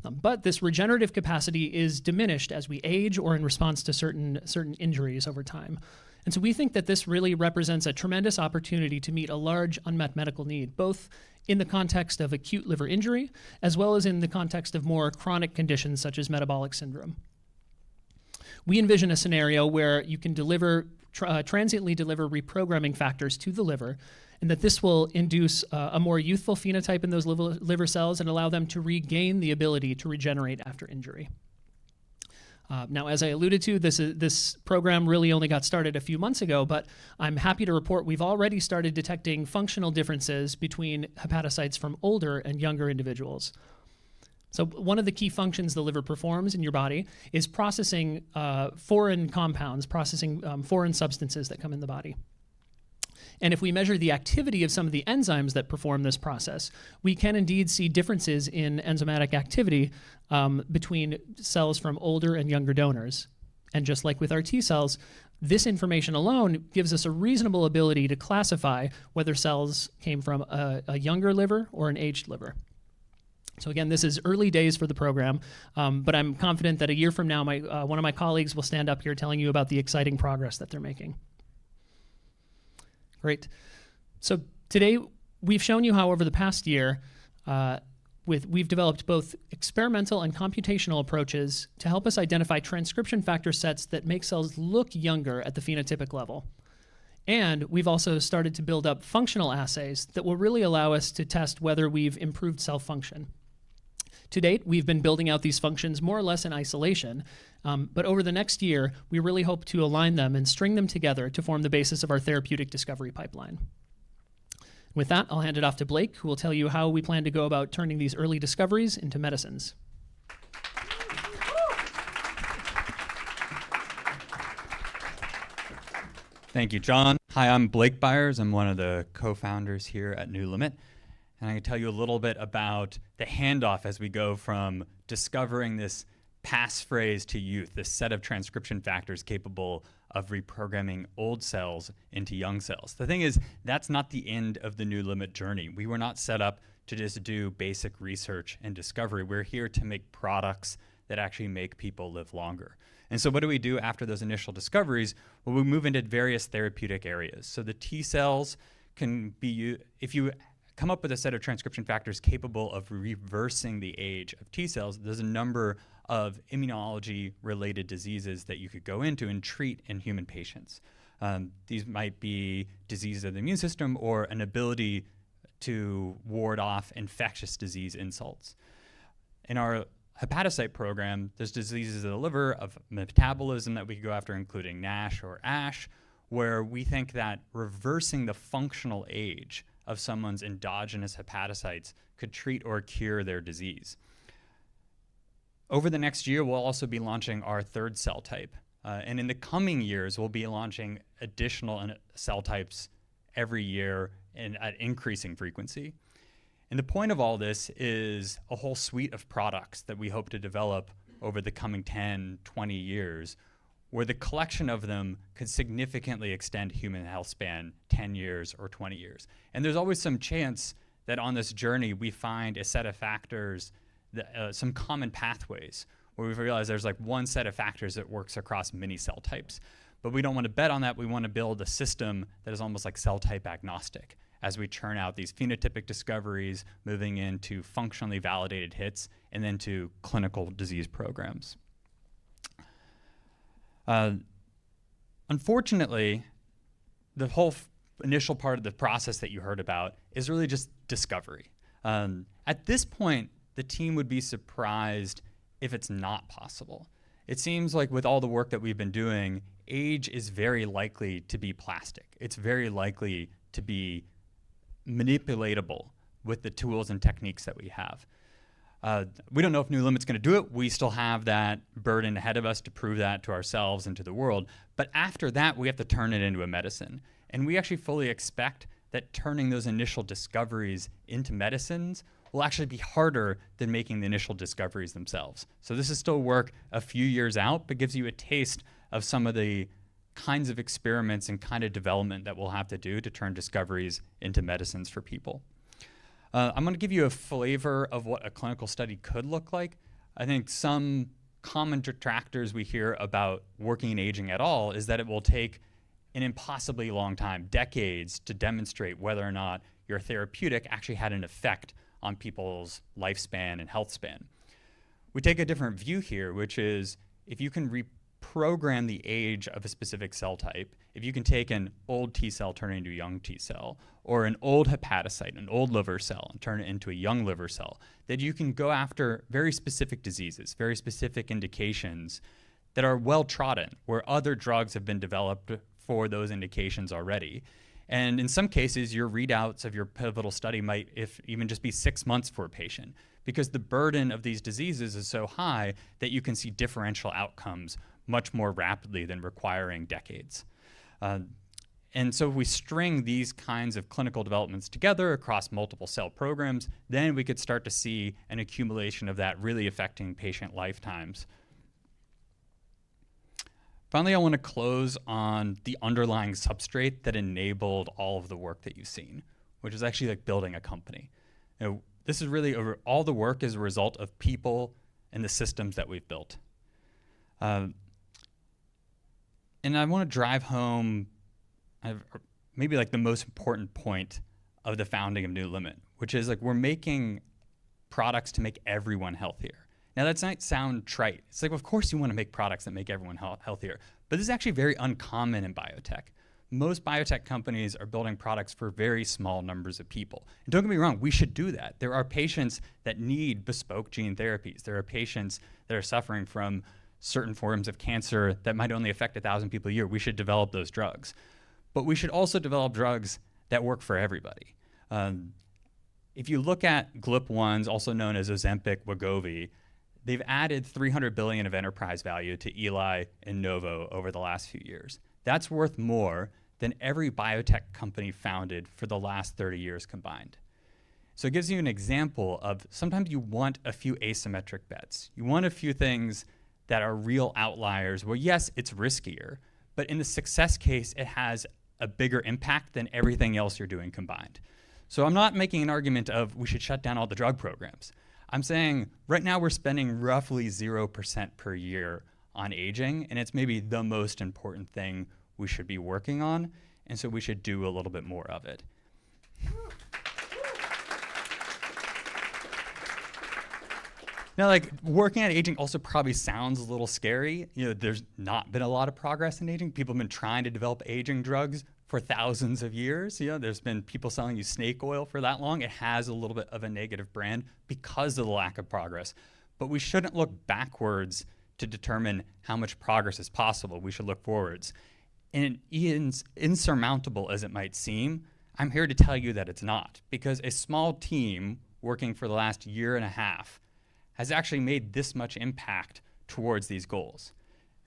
But this regenerative capacity is diminished as we age or in response to certain injuries over time. And so we think that this really represents a tremendous opportunity to meet a large unmet medical need, both in the context of acute liver injury, as well as in the context of more chronic conditions such as metabolic syndrome. We envision a scenario where you can transiently deliver reprogramming factors to the liver, and that this will induce a more youthful phenotype in those liver cells and allow them to regain the ability to regenerate after injury. Now, as I alluded to, this program really only got started a few months ago, but I'm happy to report we've already started detecting functional differences between hepatocytes from older and younger individuals. So one of the key functions the liver performs in your body is processing foreign compounds, processing foreign substances that come in the body. And if we measure the activity of some of the enzymes that perform this process, we can indeed see differences in enzymatic activity between cells from older and younger donors. And just like with our T cells, this information alone gives us a reasonable ability to classify whether cells came from a younger liver or an aged liver. So again, this is early days for the program, but I'm confident that a year from now, one of my colleagues will stand up here telling you about the exciting progress that they're making. Great. So today, we've shown you how over the past year, we've developed both experimental and computational approaches to help us identify transcription factor sets that make cells look younger at the phenotypic level. And we've also started to build up functional assays that will really allow us to test whether we've improved cell function. To date, we've been building out these functions more or less in isolation, but over the next year, we really hope to align them and string them together to form the basis of our therapeutic discovery pipeline. With that, I'll hand it off to Blake, who will tell you how we plan to go about turning these early discoveries into medicines. Thank you, John. Hi, I'm Blake Byers. I'm one of the co-founders here at NewLimit. And I can tell you a little bit about the handoff as we go from discovering this passphrase to youth, this set of transcription factors capable of reprogramming old cells into young cells. The thing is, that's not the end of the NewLimit journey. We were not set up to just do basic research and discovery. We're here to make products that actually make people live longer. And so what do we do after those initial discoveries? Well, we move into various therapeutic areas. So the T cells can be, if you come up with a set of transcription factors capable of reversing the age of T cells, there's a number of immunology-related diseases that you could go into and treat in human patients. These might be diseases of the immune system or an ability to ward off infectious disease insults. In our hepatocyte program, there's diseases of the liver, of metabolism that we could go after, including NASH or ASH, where we think that reversing the functional age of someone's endogenous hepatocytes could treat or cure their disease. Over the next year, we'll also be launching our third cell type. And in the coming years, we'll be launching additional cell types every year and at increasing frequency. And the point of all this is a whole suite of products that we hope to develop over the coming 10, 20 years, where the collection of them could significantly extend human health span 10 years or 20 years. And there's always some chance that on this journey we find a set of factors, that, some common pathways, where we realize there's like one set of factors that works across many cell types. But we don't want to bet on that. We want to build a system that is almost like cell type agnostic as we churn out these phenotypic discoveries, moving into functionally validated hits, and then to clinical disease programs. Unfortunately, the whole initial part of the process that you heard about is really just discovery. At this point, the team would be surprised if it's not possible. It seems like with all the work that we've been doing, age is very likely to be plastic. It's very likely to be manipulatable with the tools and techniques that we have. We don't know if NewLimit's going to do it. We still have that burden ahead of us to prove that to ourselves and to the world. But after that, we have to turn it into a medicine. And we actually fully expect that turning those initial discoveries into medicines will actually be harder than making the initial discoveries themselves. So this is still work a few years out, but gives you a taste of some of the kinds of experiments and kind of development that we'll have to do to turn discoveries into medicines for people. I'm going to give you a flavor of what a clinical study could look like. I think some common detractors we hear about working in aging at all is that it will take an impossibly long time, decades, to demonstrate whether or not your therapeutic actually had an effect on people's lifespan and health span. We take a different view here, which is if you can reprogram the age of a specific cell type, if you can take an old T cell, turn it into a young T cell, or an old hepatocyte, an old liver cell, and turn it into a young liver cell, that you can go after very specific diseases, very specific indications that are well trodden, where other drugs have been developed for those indications already. And in some cases, your readouts of your pivotal study might even just be 6 months for a patient, because the burden of these diseases is so high that you can see differential outcomes much more rapidly than requiring decades. And so if we string these kinds of clinical developments together across multiple cell programs, then we could start to see an accumulation of that really affecting patient lifetimes. Finally, I want to close on the underlying substrate that enabled all of the work that you've seen, which is actually like building a company. You know, this is really all the work is a result of people and the systems that we've built. And I want to drive home maybe like the most important point of the founding of NewLimit, which is like we're making products to make everyone healthier. Now that might sound trite. It's like, of course you want to make products that make everyone healthier, but this is actually very uncommon in biotech. Most biotech companies are building products for very small numbers of people. And don't get me wrong, we should do that. There are patients that need bespoke gene therapies. There are patients that are suffering from certain forms of cancer that might only affect 1,000 people a year. We should develop those drugs. But we should also develop drugs that work for everybody. If you look at GLP-1s, also known as Ozempic, Wegovy, they've added $300 billion of enterprise value to Eli and Novo over the last few years. That's worth more than every biotech company founded for the last 30 years combined. So it gives you an example of sometimes you want a few asymmetric bets. You want a few things that are real outliers where, yes, it's riskier, but in the success case, it has a bigger impact than everything else you're doing combined. So I'm not making an argument of we should shut down all the drug programs. I'm saying right now we're spending roughly 0% per year on aging, and it's maybe the most important thing we should be working on, and so we should do a little bit more of it. Now, like, working at aging also probably sounds a little scary. You know, there's not been a lot of progress in aging. People have been trying to develop aging drugs for thousands of years. You know, there's been people selling you snake oil for that long. It has a little bit of a negative brand because of the lack of progress. But we shouldn't look backwards to determine how much progress is possible. We should look forwards. And insurmountable as it might seem, I'm here to tell you that it's not, because a small team working for the last year and a half has actually made this much impact towards these goals.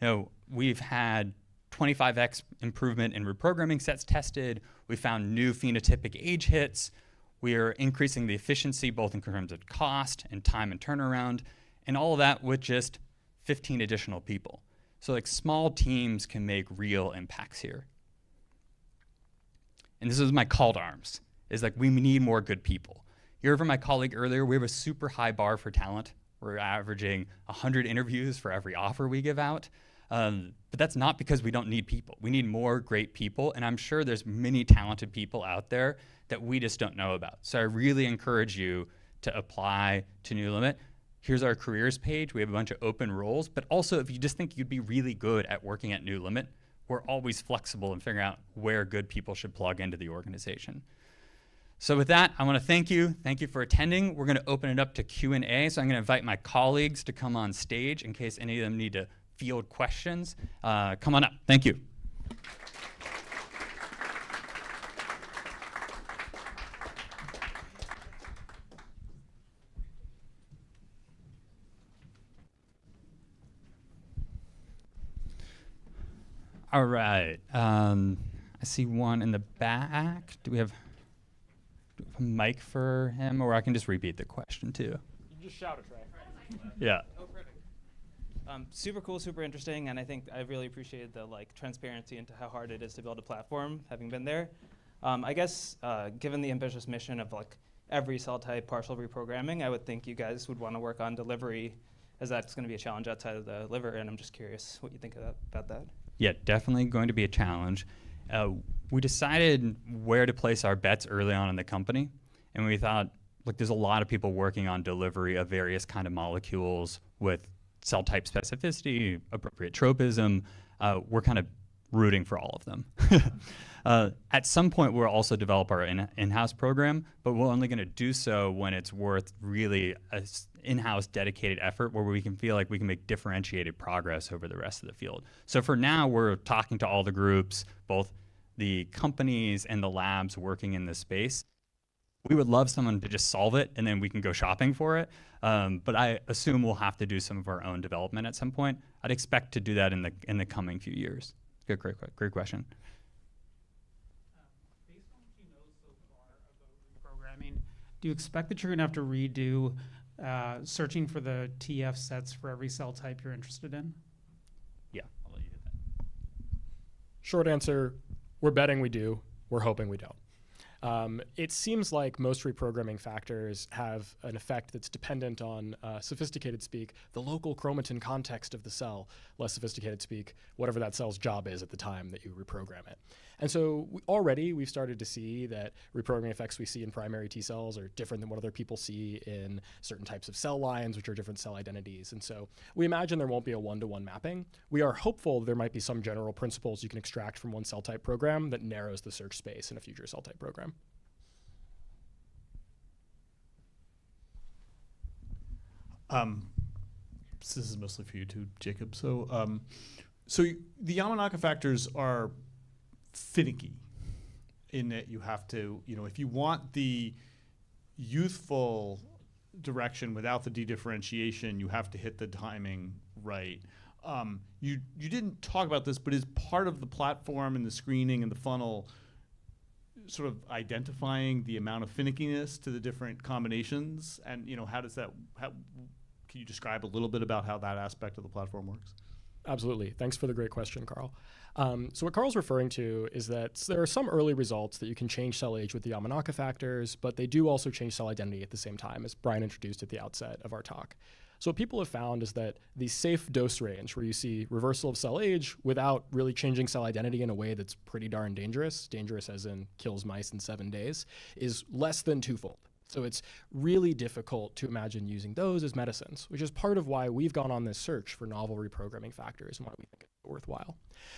You know, we've had 25x improvement in reprogramming sets tested. We found new phenotypic age hits. We are increasing the efficiency both in terms of cost and time and turnaround, and all of that with just 15 additional people. So like small teams can make real impacts here. And this is my call to arms, is like we need more good people. You heard from my colleague earlier, we have a super high bar for talent. We're averaging 100 interviews for every offer we give out. But that's not because we don't need people. We need more great people, and I'm sure there's many talented people out there that we just don't know about. So I really encourage you to apply to NewLimit. Here's our careers page. We have a bunch of open roles, but also if you just think you'd be really good at working at NewLimit, we're always flexible in figuring out where good people should plug into the organization. So with that, I want to thank you. Thank you for attending. We're going to open it up to Q&A. So I'm going to invite my colleagues to come on stage in case any of them need to field questions. Come on up. Thank you. All right. I see one in the back. Do we have a mic for him, or I can just repeat the question too? You just shout it, Trey. Yeah. Oh, perfect. Super cool, super interesting, and I think I really appreciated the transparency into how hard it is to build a platform, having been there. I guess given the ambitious mission of every cell type partial reprogramming, I would think you guys would want to work on delivery, as that's going to be a challenge outside of the liver, and I'm just curious what you think about that. Yeah, definitely going to be a challenge. We decided where to place our bets early on in the company, and we thought, look, there's a lot of people working on delivery of various kind of molecules with cell type specificity, appropriate tropism. We're kind of rooting for all of them. At some point, we'll also develop our in-house program, but we're only going to do so when it's worth really an in-house dedicated effort where we can feel like we can make differentiated progress over the rest of the field. So for now, we're talking to all the groups, both the companies and the labs working in this space. We would love someone to just solve it, and then we can go shopping for it. But I assume we'll have to do some of our own development at some point. I'd expect to do that in the coming few years. Good, great question. Based on what you know so far about reprogramming, do you expect that you're going to have to redo searching for the TF sets for every cell type you're interested in? Yeah, I'll let you hit that. Short answer, we're betting we do. We're hoping we don't. It seems like most reprogramming factors have an effect that's dependent on sophisticated speak, the local chromatin context of the cell, less sophisticated speak, whatever that cell's job is at the time that you reprogram it. And so already we've started to see that reprogramming effects we see in primary T cells are different than what other people see in certain types of cell lines, which are different cell identities. And so we imagine there won't be a one-to-one mapping. We are hopeful there might be some general principles you can extract from one cell type program that narrows the search space in a future cell type program. This is mostly for you too, Jacob. So the Yamanaka factors are finicky in that you have to, if you want the youthful direction without the dedifferentiation, you have to hit the timing right. You didn't talk about this, but is part of the platform and the screening and the funnel sort of identifying the amount of finickiness to the different combinations? And can you describe a little bit about how that aspect of the platform works? Absolutely. Thanks for the great question, Carl. So what Carl's referring to is that there are some early results that you can change cell age with the Yamanaka factors, but they do also change cell identity at the same time, as Brian introduced at the outset of our talk. So what people have found is that the safe dose range, where you see reversal of cell age without really changing cell identity in a way that's pretty darn dangerous as in kills mice in 7 days, is less than twofold. So it's really difficult to imagine using those as medicines, which is part of why we've gone on this search for novel reprogramming factors and why we think it's worthwhile.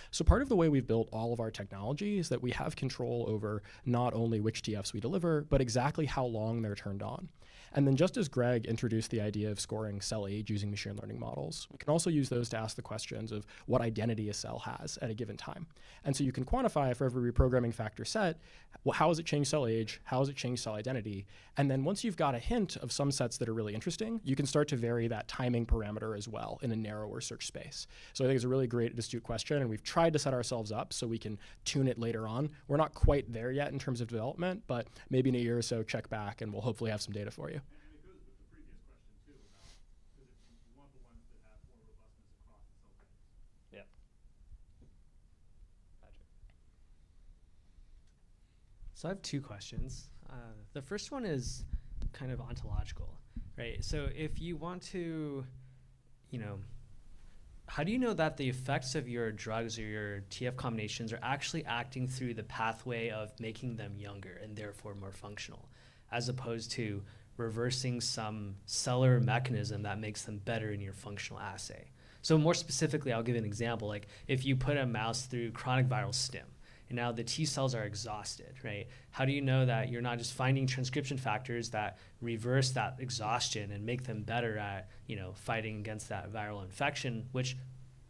So part of the way we've built all of our technology is that we have control over not only which TFs we deliver, but exactly how long they're turned on. And then just as Greg introduced the idea of scoring cell age using machine learning models, we can also use those to ask the questions of what identity a cell has at a given time. And so you can quantify for every reprogramming factor set, well, how has it changed cell age? How has it changed cell identity? And then once you've got a hint of some sets that are really interesting, you can start to vary that timing parameter as well in a narrower search space. So I think it's a really great, astute question, and we've tried to set ourselves up so we can tune it later on. We're not quite there yet in terms of development, but maybe in a year or so, check back and we'll hopefully have some data for you. Yeah. So I have two questions. The first one is kind of ontological, right? So if you want to, how do you know that the effects of your drugs or your TF combinations are actually acting through the pathway of making them younger and therefore more functional, as opposed to reversing some cellular mechanism that makes them better in your functional assay? So more specifically, I'll give an example. Like if you put a mouse through chronic viral stim, and now the T cells are exhausted, right? How do you know that you're not just finding transcription factors that reverse that exhaustion and make them better at, fighting against that viral infection, which,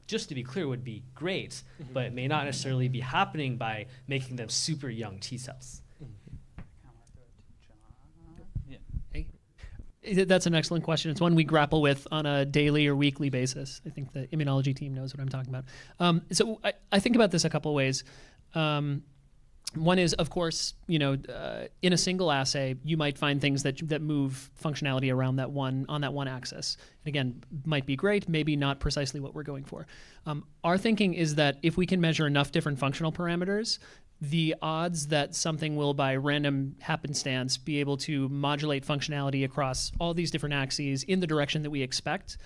just to be clear, would be great, but it may not necessarily be happening by making them super young T cells. That's an excellent question. It's one we grapple with on a daily or weekly basis. I think the immunology team knows what I'm talking about. So I think about this a couple of ways. One is, of course, in a single assay, you might find things that move functionality around on that one axis. And again, might be great, maybe not precisely what we're going for. Our thinking is that if we can measure enough different functional parameters, the odds that something will, by random happenstance, be able to modulate functionality across all these different axes in the direction that we expect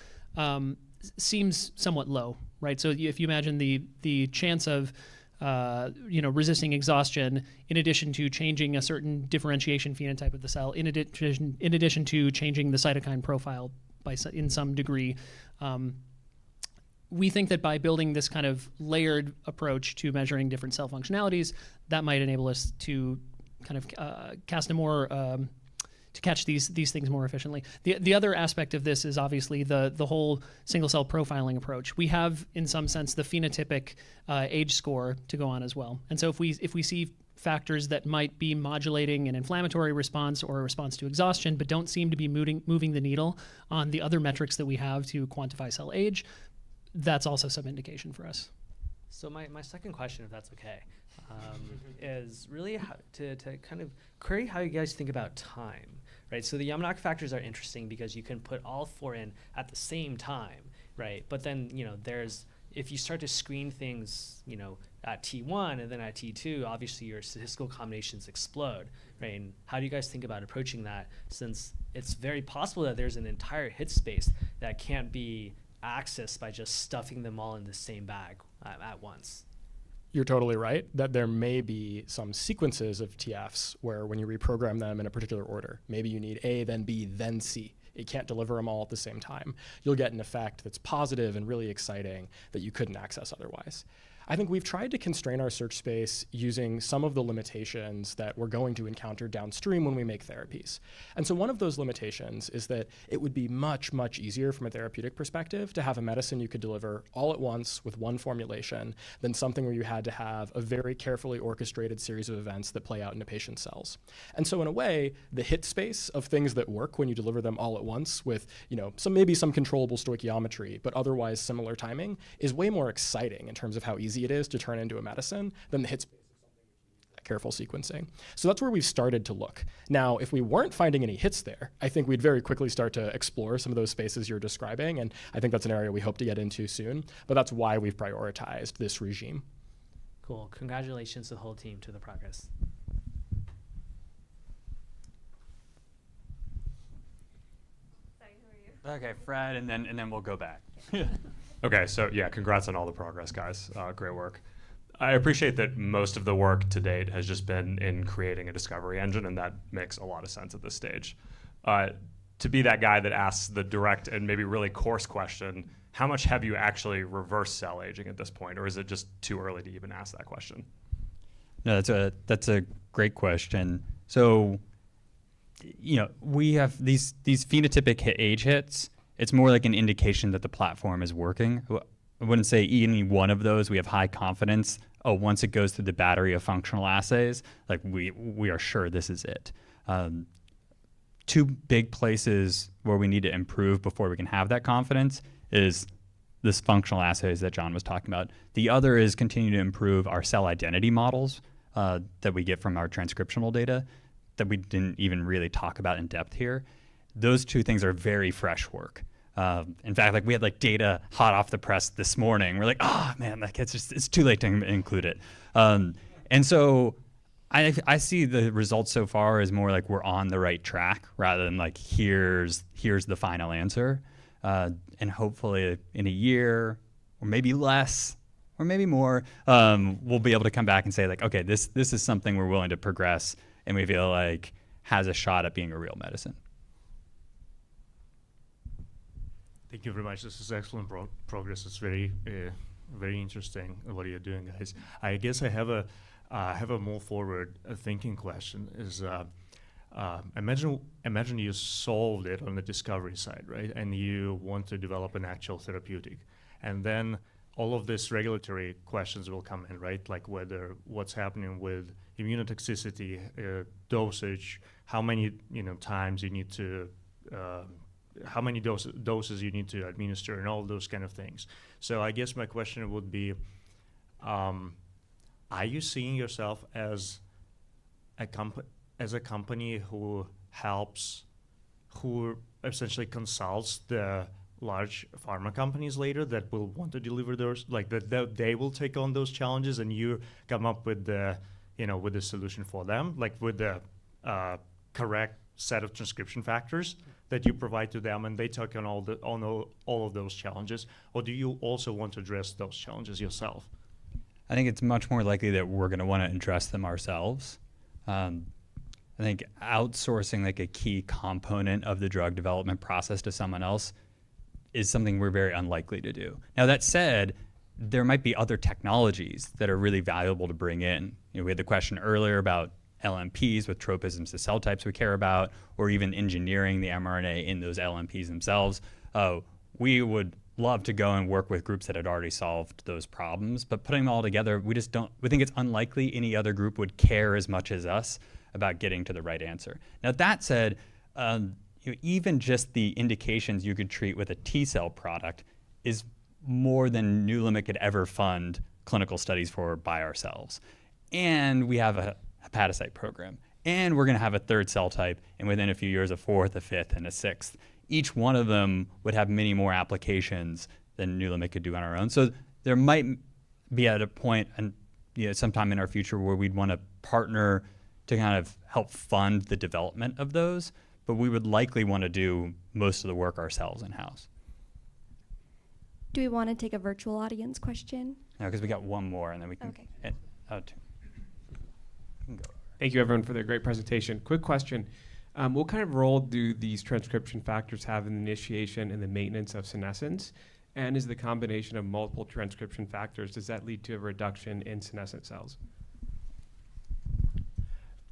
seems somewhat low, right? So if you imagine the chance of resisting exhaustion, in addition to changing a certain differentiation phenotype of the cell, in addition to changing the cytokine profile in some degree, we think that by building this kind of layered approach to measuring different cell functionalities, that might enable us to kind of catch these things more efficiently. The other aspect of this is obviously the whole single cell profiling approach. We have, in some sense, the phenotypic age score to go on as well. And so if we see factors that might be modulating an inflammatory response or a response to exhaustion, but don't seem to be moving the needle on the other metrics that we have to quantify cell age, that's also some indication for us. So my second question, if that's okay, is really how to kind of query how you guys think about time, right? So the Yamanaka factors are interesting because you can put all four in at the same time, right? But then, if you start to screen things, at T1 and then at T2, obviously your statistical combinations explode, right? And how do you guys think about approaching that, since it's very possible that there's an entire hit space that can't be accessed by just stuffing them all in the same bag at once? You're totally right that there may be some sequences of TFs where when you reprogram them in a particular order, maybe you need A, then B, then C. It can't deliver them all at the same time. You'll get an effect that's positive and really exciting that you couldn't access otherwise. I think we've tried to constrain our search space using some of the limitations that we're going to encounter downstream when we make therapies. And so one of those limitations is that it would be much, much easier from a therapeutic perspective to have a medicine you could deliver all at once with one formulation than something where you had to have a very carefully orchestrated series of events that play out in a patient's cells. And so in a way, the hit space of things that work when you deliver them all at once with, maybe some controllable stoichiometry, but otherwise similar timing, is way more exciting in terms of how easy it is to turn into a medicine than the hit space of something with careful sequencing. So that's where we've started to look. Now, if we weren't finding any hits there, I think we'd very quickly start to explore some of those spaces you're describing, and I think that's an area we hope to get into soon, but that's why we've prioritized this regime. Cool. Congratulations to the whole team to the progress. Sorry, who are you? Okay, Fred, and then we'll go back. Okay, so yeah, congrats on all the progress, guys. Great work. I appreciate that most of the work to date has just been in creating a discovery engine, and that makes a lot of sense at this stage. To be that guy that asks the direct and maybe really coarse question, how much have you actually reversed cell aging at this point, or is it just too early to even ask that question? No, that's a great question. So, we have these phenotypic age hits. It's more like an indication that the platform is working. I wouldn't say any one of those we have high confidence. Once it goes through the battery of functional assays, like we are sure this is it. Two big places where we need to improve before we can have that confidence is this functional assays that John was talking about. The other is continue to improve our cell identity models that we get from our transcriptional data that we didn't even really talk about in depth here. Those two things are very fresh work. In fact, we had data hot off the press this morning. We're like, man, it's too late to include it. And so I see the results so far as more like we're on the right track rather than like here's the final answer. And hopefully in a year or maybe less or maybe more, we'll be able to come back and say like, okay, this is something we're willing to progress and we feel like has a shot at being a real medicine. Thank you very much. This is excellent progress. It's very interesting what you're doing, guys. I guess I have a more forward thinking question. Is imagine you solved it on the discovery side, right? And you want to develop an actual therapeutic, and then all of these regulatory questions will come in, right? Like what's happening with immunotoxicity, dosage, how many times you need to. How many doses you need to administer and all those kind of things. So I guess my question would be, are you seeing yourself as a company who essentially consults the large pharma companies later that will want to deliver those, like that they will take on those challenges and you come up with the solution for them, like with the correct set of transcription factors that you provide to them, and they take on all of those challenges? Or do you also want to address those challenges yourself? I think it's much more likely that we're going to want to address them ourselves. I think outsourcing like a key component of the drug development process to someone else is something we're very unlikely to do. Now that said, there might be other technologies that are really valuable to bring in. We had the question earlier about LNPs with tropisms to cell types we care about, or even engineering the mRNA in those LNPs themselves. We would love to go and work with groups that had already solved those problems, but putting them all together, we think it's unlikely any other group would care as much as us about getting to the right answer. Now that said, even just the indications you could treat with a T-cell product is more than NewLimit could ever fund clinical studies for by ourselves. And we have a hepatocyte program. And we're going to have a third cell type, and within a few years, a fourth, a fifth, and a sixth. Each one of them would have many more applications than NewLimit could do on our own. So there might be at a point, and sometime in our future, where we'd want to partner to kind of help fund the development of those, but we would likely want to do most of the work ourselves in-house. Do we want to take a virtual audience question? No, because we got one more, and then we can. Okay. Two. Thank you, everyone, for the great presentation. Quick question. What kind of role do these transcription factors have in the initiation and the maintenance of senescence? And is the combination of multiple transcription factors, does that lead to a reduction in senescent cells?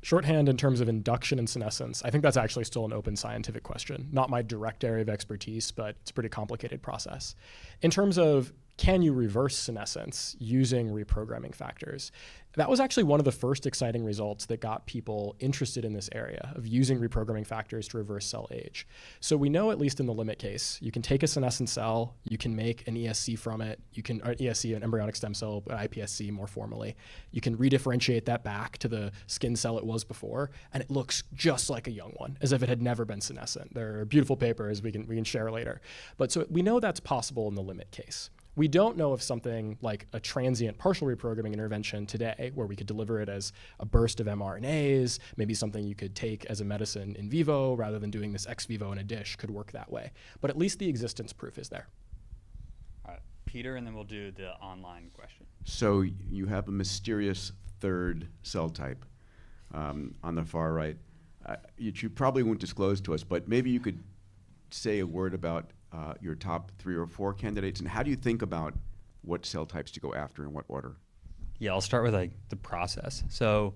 Shorthand in terms of induction and senescence, I think that's actually still an open scientific question. Not my direct area of expertise, but it's a pretty complicated process. In terms of can you reverse senescence using reprogramming factors? That was actually one of the first exciting results that got people interested in this area of using reprogramming factors to reverse cell age. So we know, at least in the limit case, you can take a senescent cell, you can make an ESC from it, or ESC, an embryonic stem cell, iPSC more formally. You can redifferentiate that back to the skin cell it was before, and it looks just like a young one, as if it had never been senescent. There are beautiful papers we can share later. But so we know that's possible in the limit case. We don't know if something like a transient partial reprogramming intervention today, where we could deliver it as a burst of mRNAs, maybe something you could take as a medicine in vivo rather than doing this ex vivo in a dish, could work that way. But at least the existence proof is there. All right, Peter, and then we'll do the online question. So you have a mysterious third cell type on the far right. You probably won't disclose to us, but maybe you could say a word about your top 3 or 4 candidates, and how do you think about what cell types to go after in what order? Yeah, I'll start with the process. So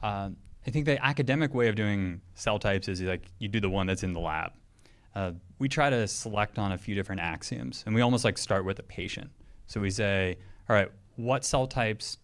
I think the academic way of doing cell types is you do the one that's in the lab. We try to select on a few different axioms, and we almost start with a patient. So we say, all right, what cell types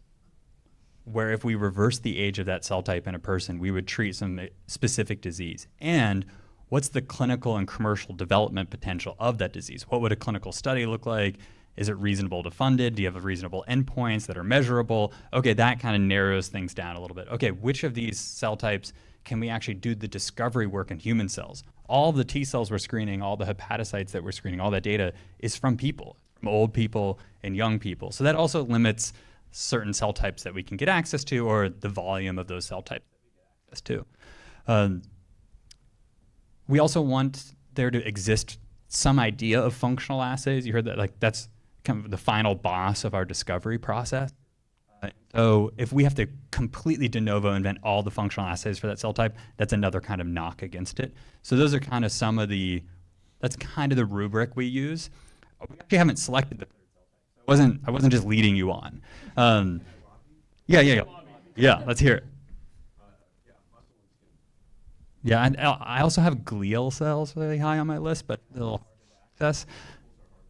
where if we reverse the age of that cell type in a person, we would treat some specific disease? And what's the clinical and commercial development potential of that disease? What would a clinical study look like? Is it reasonable to fund it? Do you have reasonable endpoints that are measurable? Okay, that kind of narrows things down a little bit. Okay, which of these cell types can we actually do the discovery work in human cells? All the T cells we're screening, all the hepatocytes that we're screening, all that data is from people, from old people and young people. So that also limits certain cell types that we can get access to, or the volume of those cell types that we get access to. We also want there to exist some idea of functional assays. You heard that, like, that's kind of the final boss of our discovery process. So if we have to completely de novo invent all the functional assays for that cell type, that's another kind of knock against it. So those are kind of some of that's kind of the rubric we use. We actually haven't selected the third cell type. I wasn't just leading you on. Yeah, let's hear it. Yeah, and I also have glial cells really high on my list, but they'll access.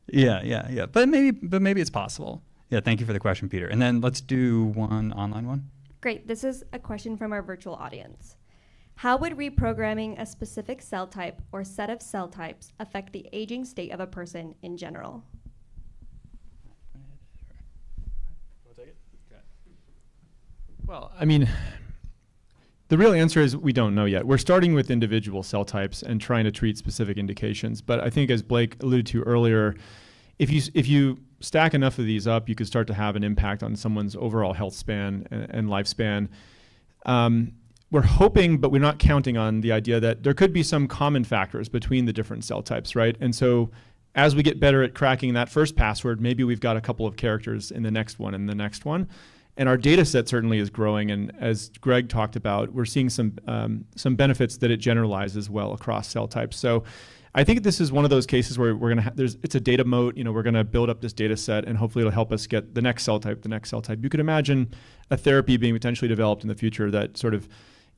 Yeah. But maybe it's possible. Yeah, thank you for the question, Peter. And then let's do one online one. Great. This is a question from our virtual audience. How would reprogramming a specific cell type or set of cell types affect the aging state of a person in general? Well, I mean, the real answer is we don't know yet. We're starting with individual cell types and trying to treat specific indications. But I think, as Blake alluded to earlier, if you stack enough of these up, you could start to have an impact on someone's overall health span and lifespan. We're hoping, but we're not counting on the idea that there could be some common factors between the different cell types, right? And so as we get better at cracking that first password, maybe we've got a couple of characters in the next one and the next one. And our data set certainly is growing. And as Greg talked about, we're seeing some benefits that it generalizes well across cell types. So I think this is one of those cases where we're going to it's a data moat. You know, we're going to build up this data set, and hopefully it'll help us get the next cell type. You could imagine a therapy being potentially developed in the future that sort of,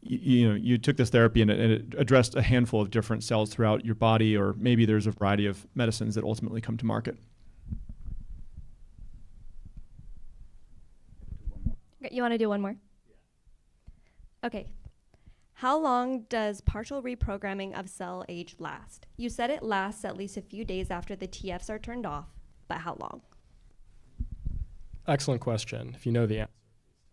you took this therapy and it addressed a handful of different cells throughout your body, or maybe there's a variety of medicines that ultimately come to market. You want to do one more? Okay. How long does partial reprogramming of cell age last? You said it lasts at least a few days after the TFs are turned off, but how long? Excellent question. If you know the answer,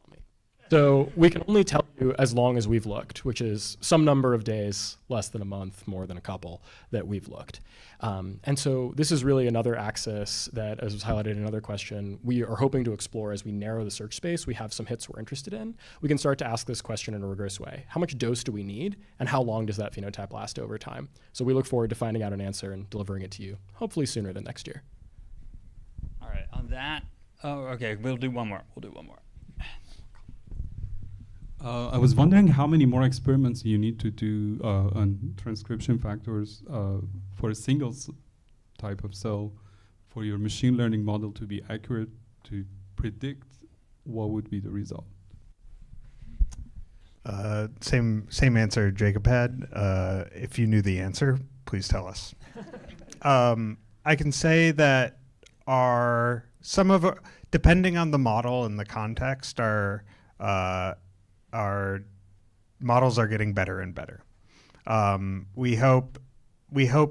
please tell me. So we can only tell you as long as we've looked, which is some number of days, less than a month, more than a couple, that we've looked. And so this is really another axis that, as was highlighted in another question, we are hoping to explore as we narrow the search space. We have some hits we're interested in. We can start to ask this question in a rigorous way. How much dose do we need, and how long does that phenotype last over time? So we look forward to finding out an answer and delivering it to you, hopefully sooner than next year. All right, on that, okay, we'll do one more. I was wondering how many more experiments you need to do on transcription factors for a single type of cell for your machine learning model to be accurate to predict what would be the result. Same answer Jacob had. If you knew the answer, please tell us. I can say that depending on the model and the context, our models are getting better and better. We hope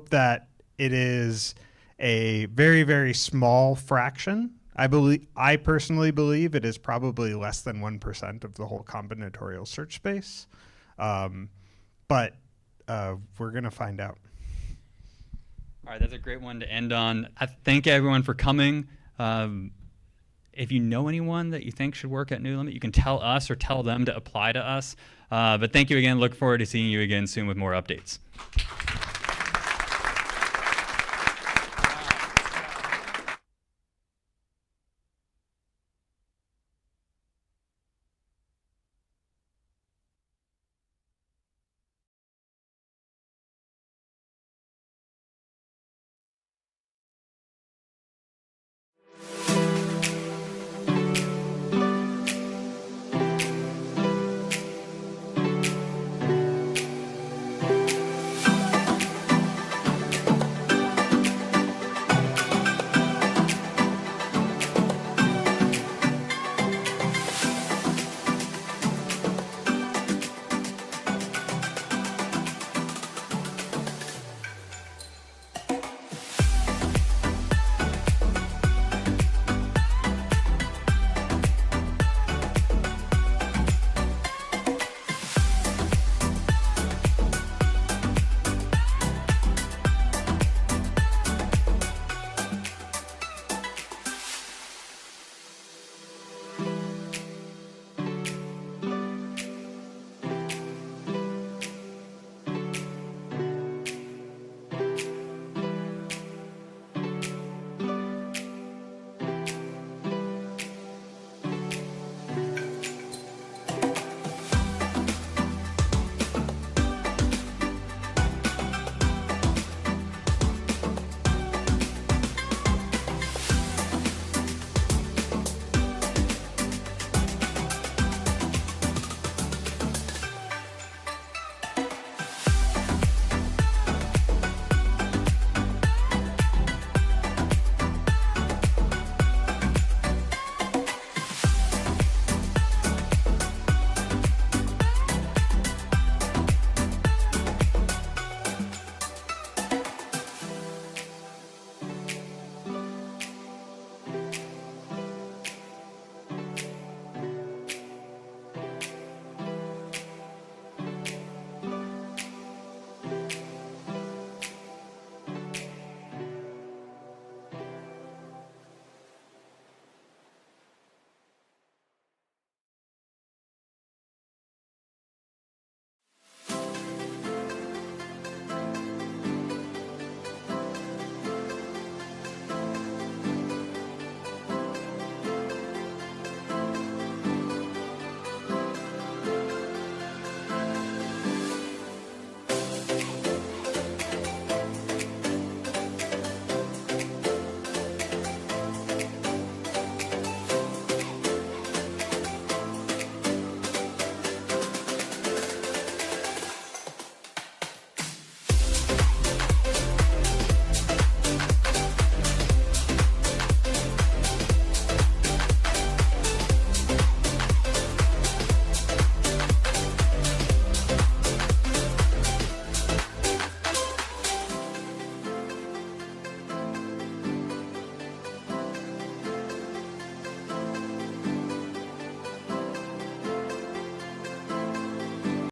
that it is a very, very small fraction. I personally believe it is probably less than 1% of the whole combinatorial search space. But we're going to find out. All right, that's a great one to end on. I thank everyone for coming. If you know anyone that you think should work at NewLimit, you can tell us or tell them to apply to us. But thank you again. Look forward to seeing you again soon with more updates.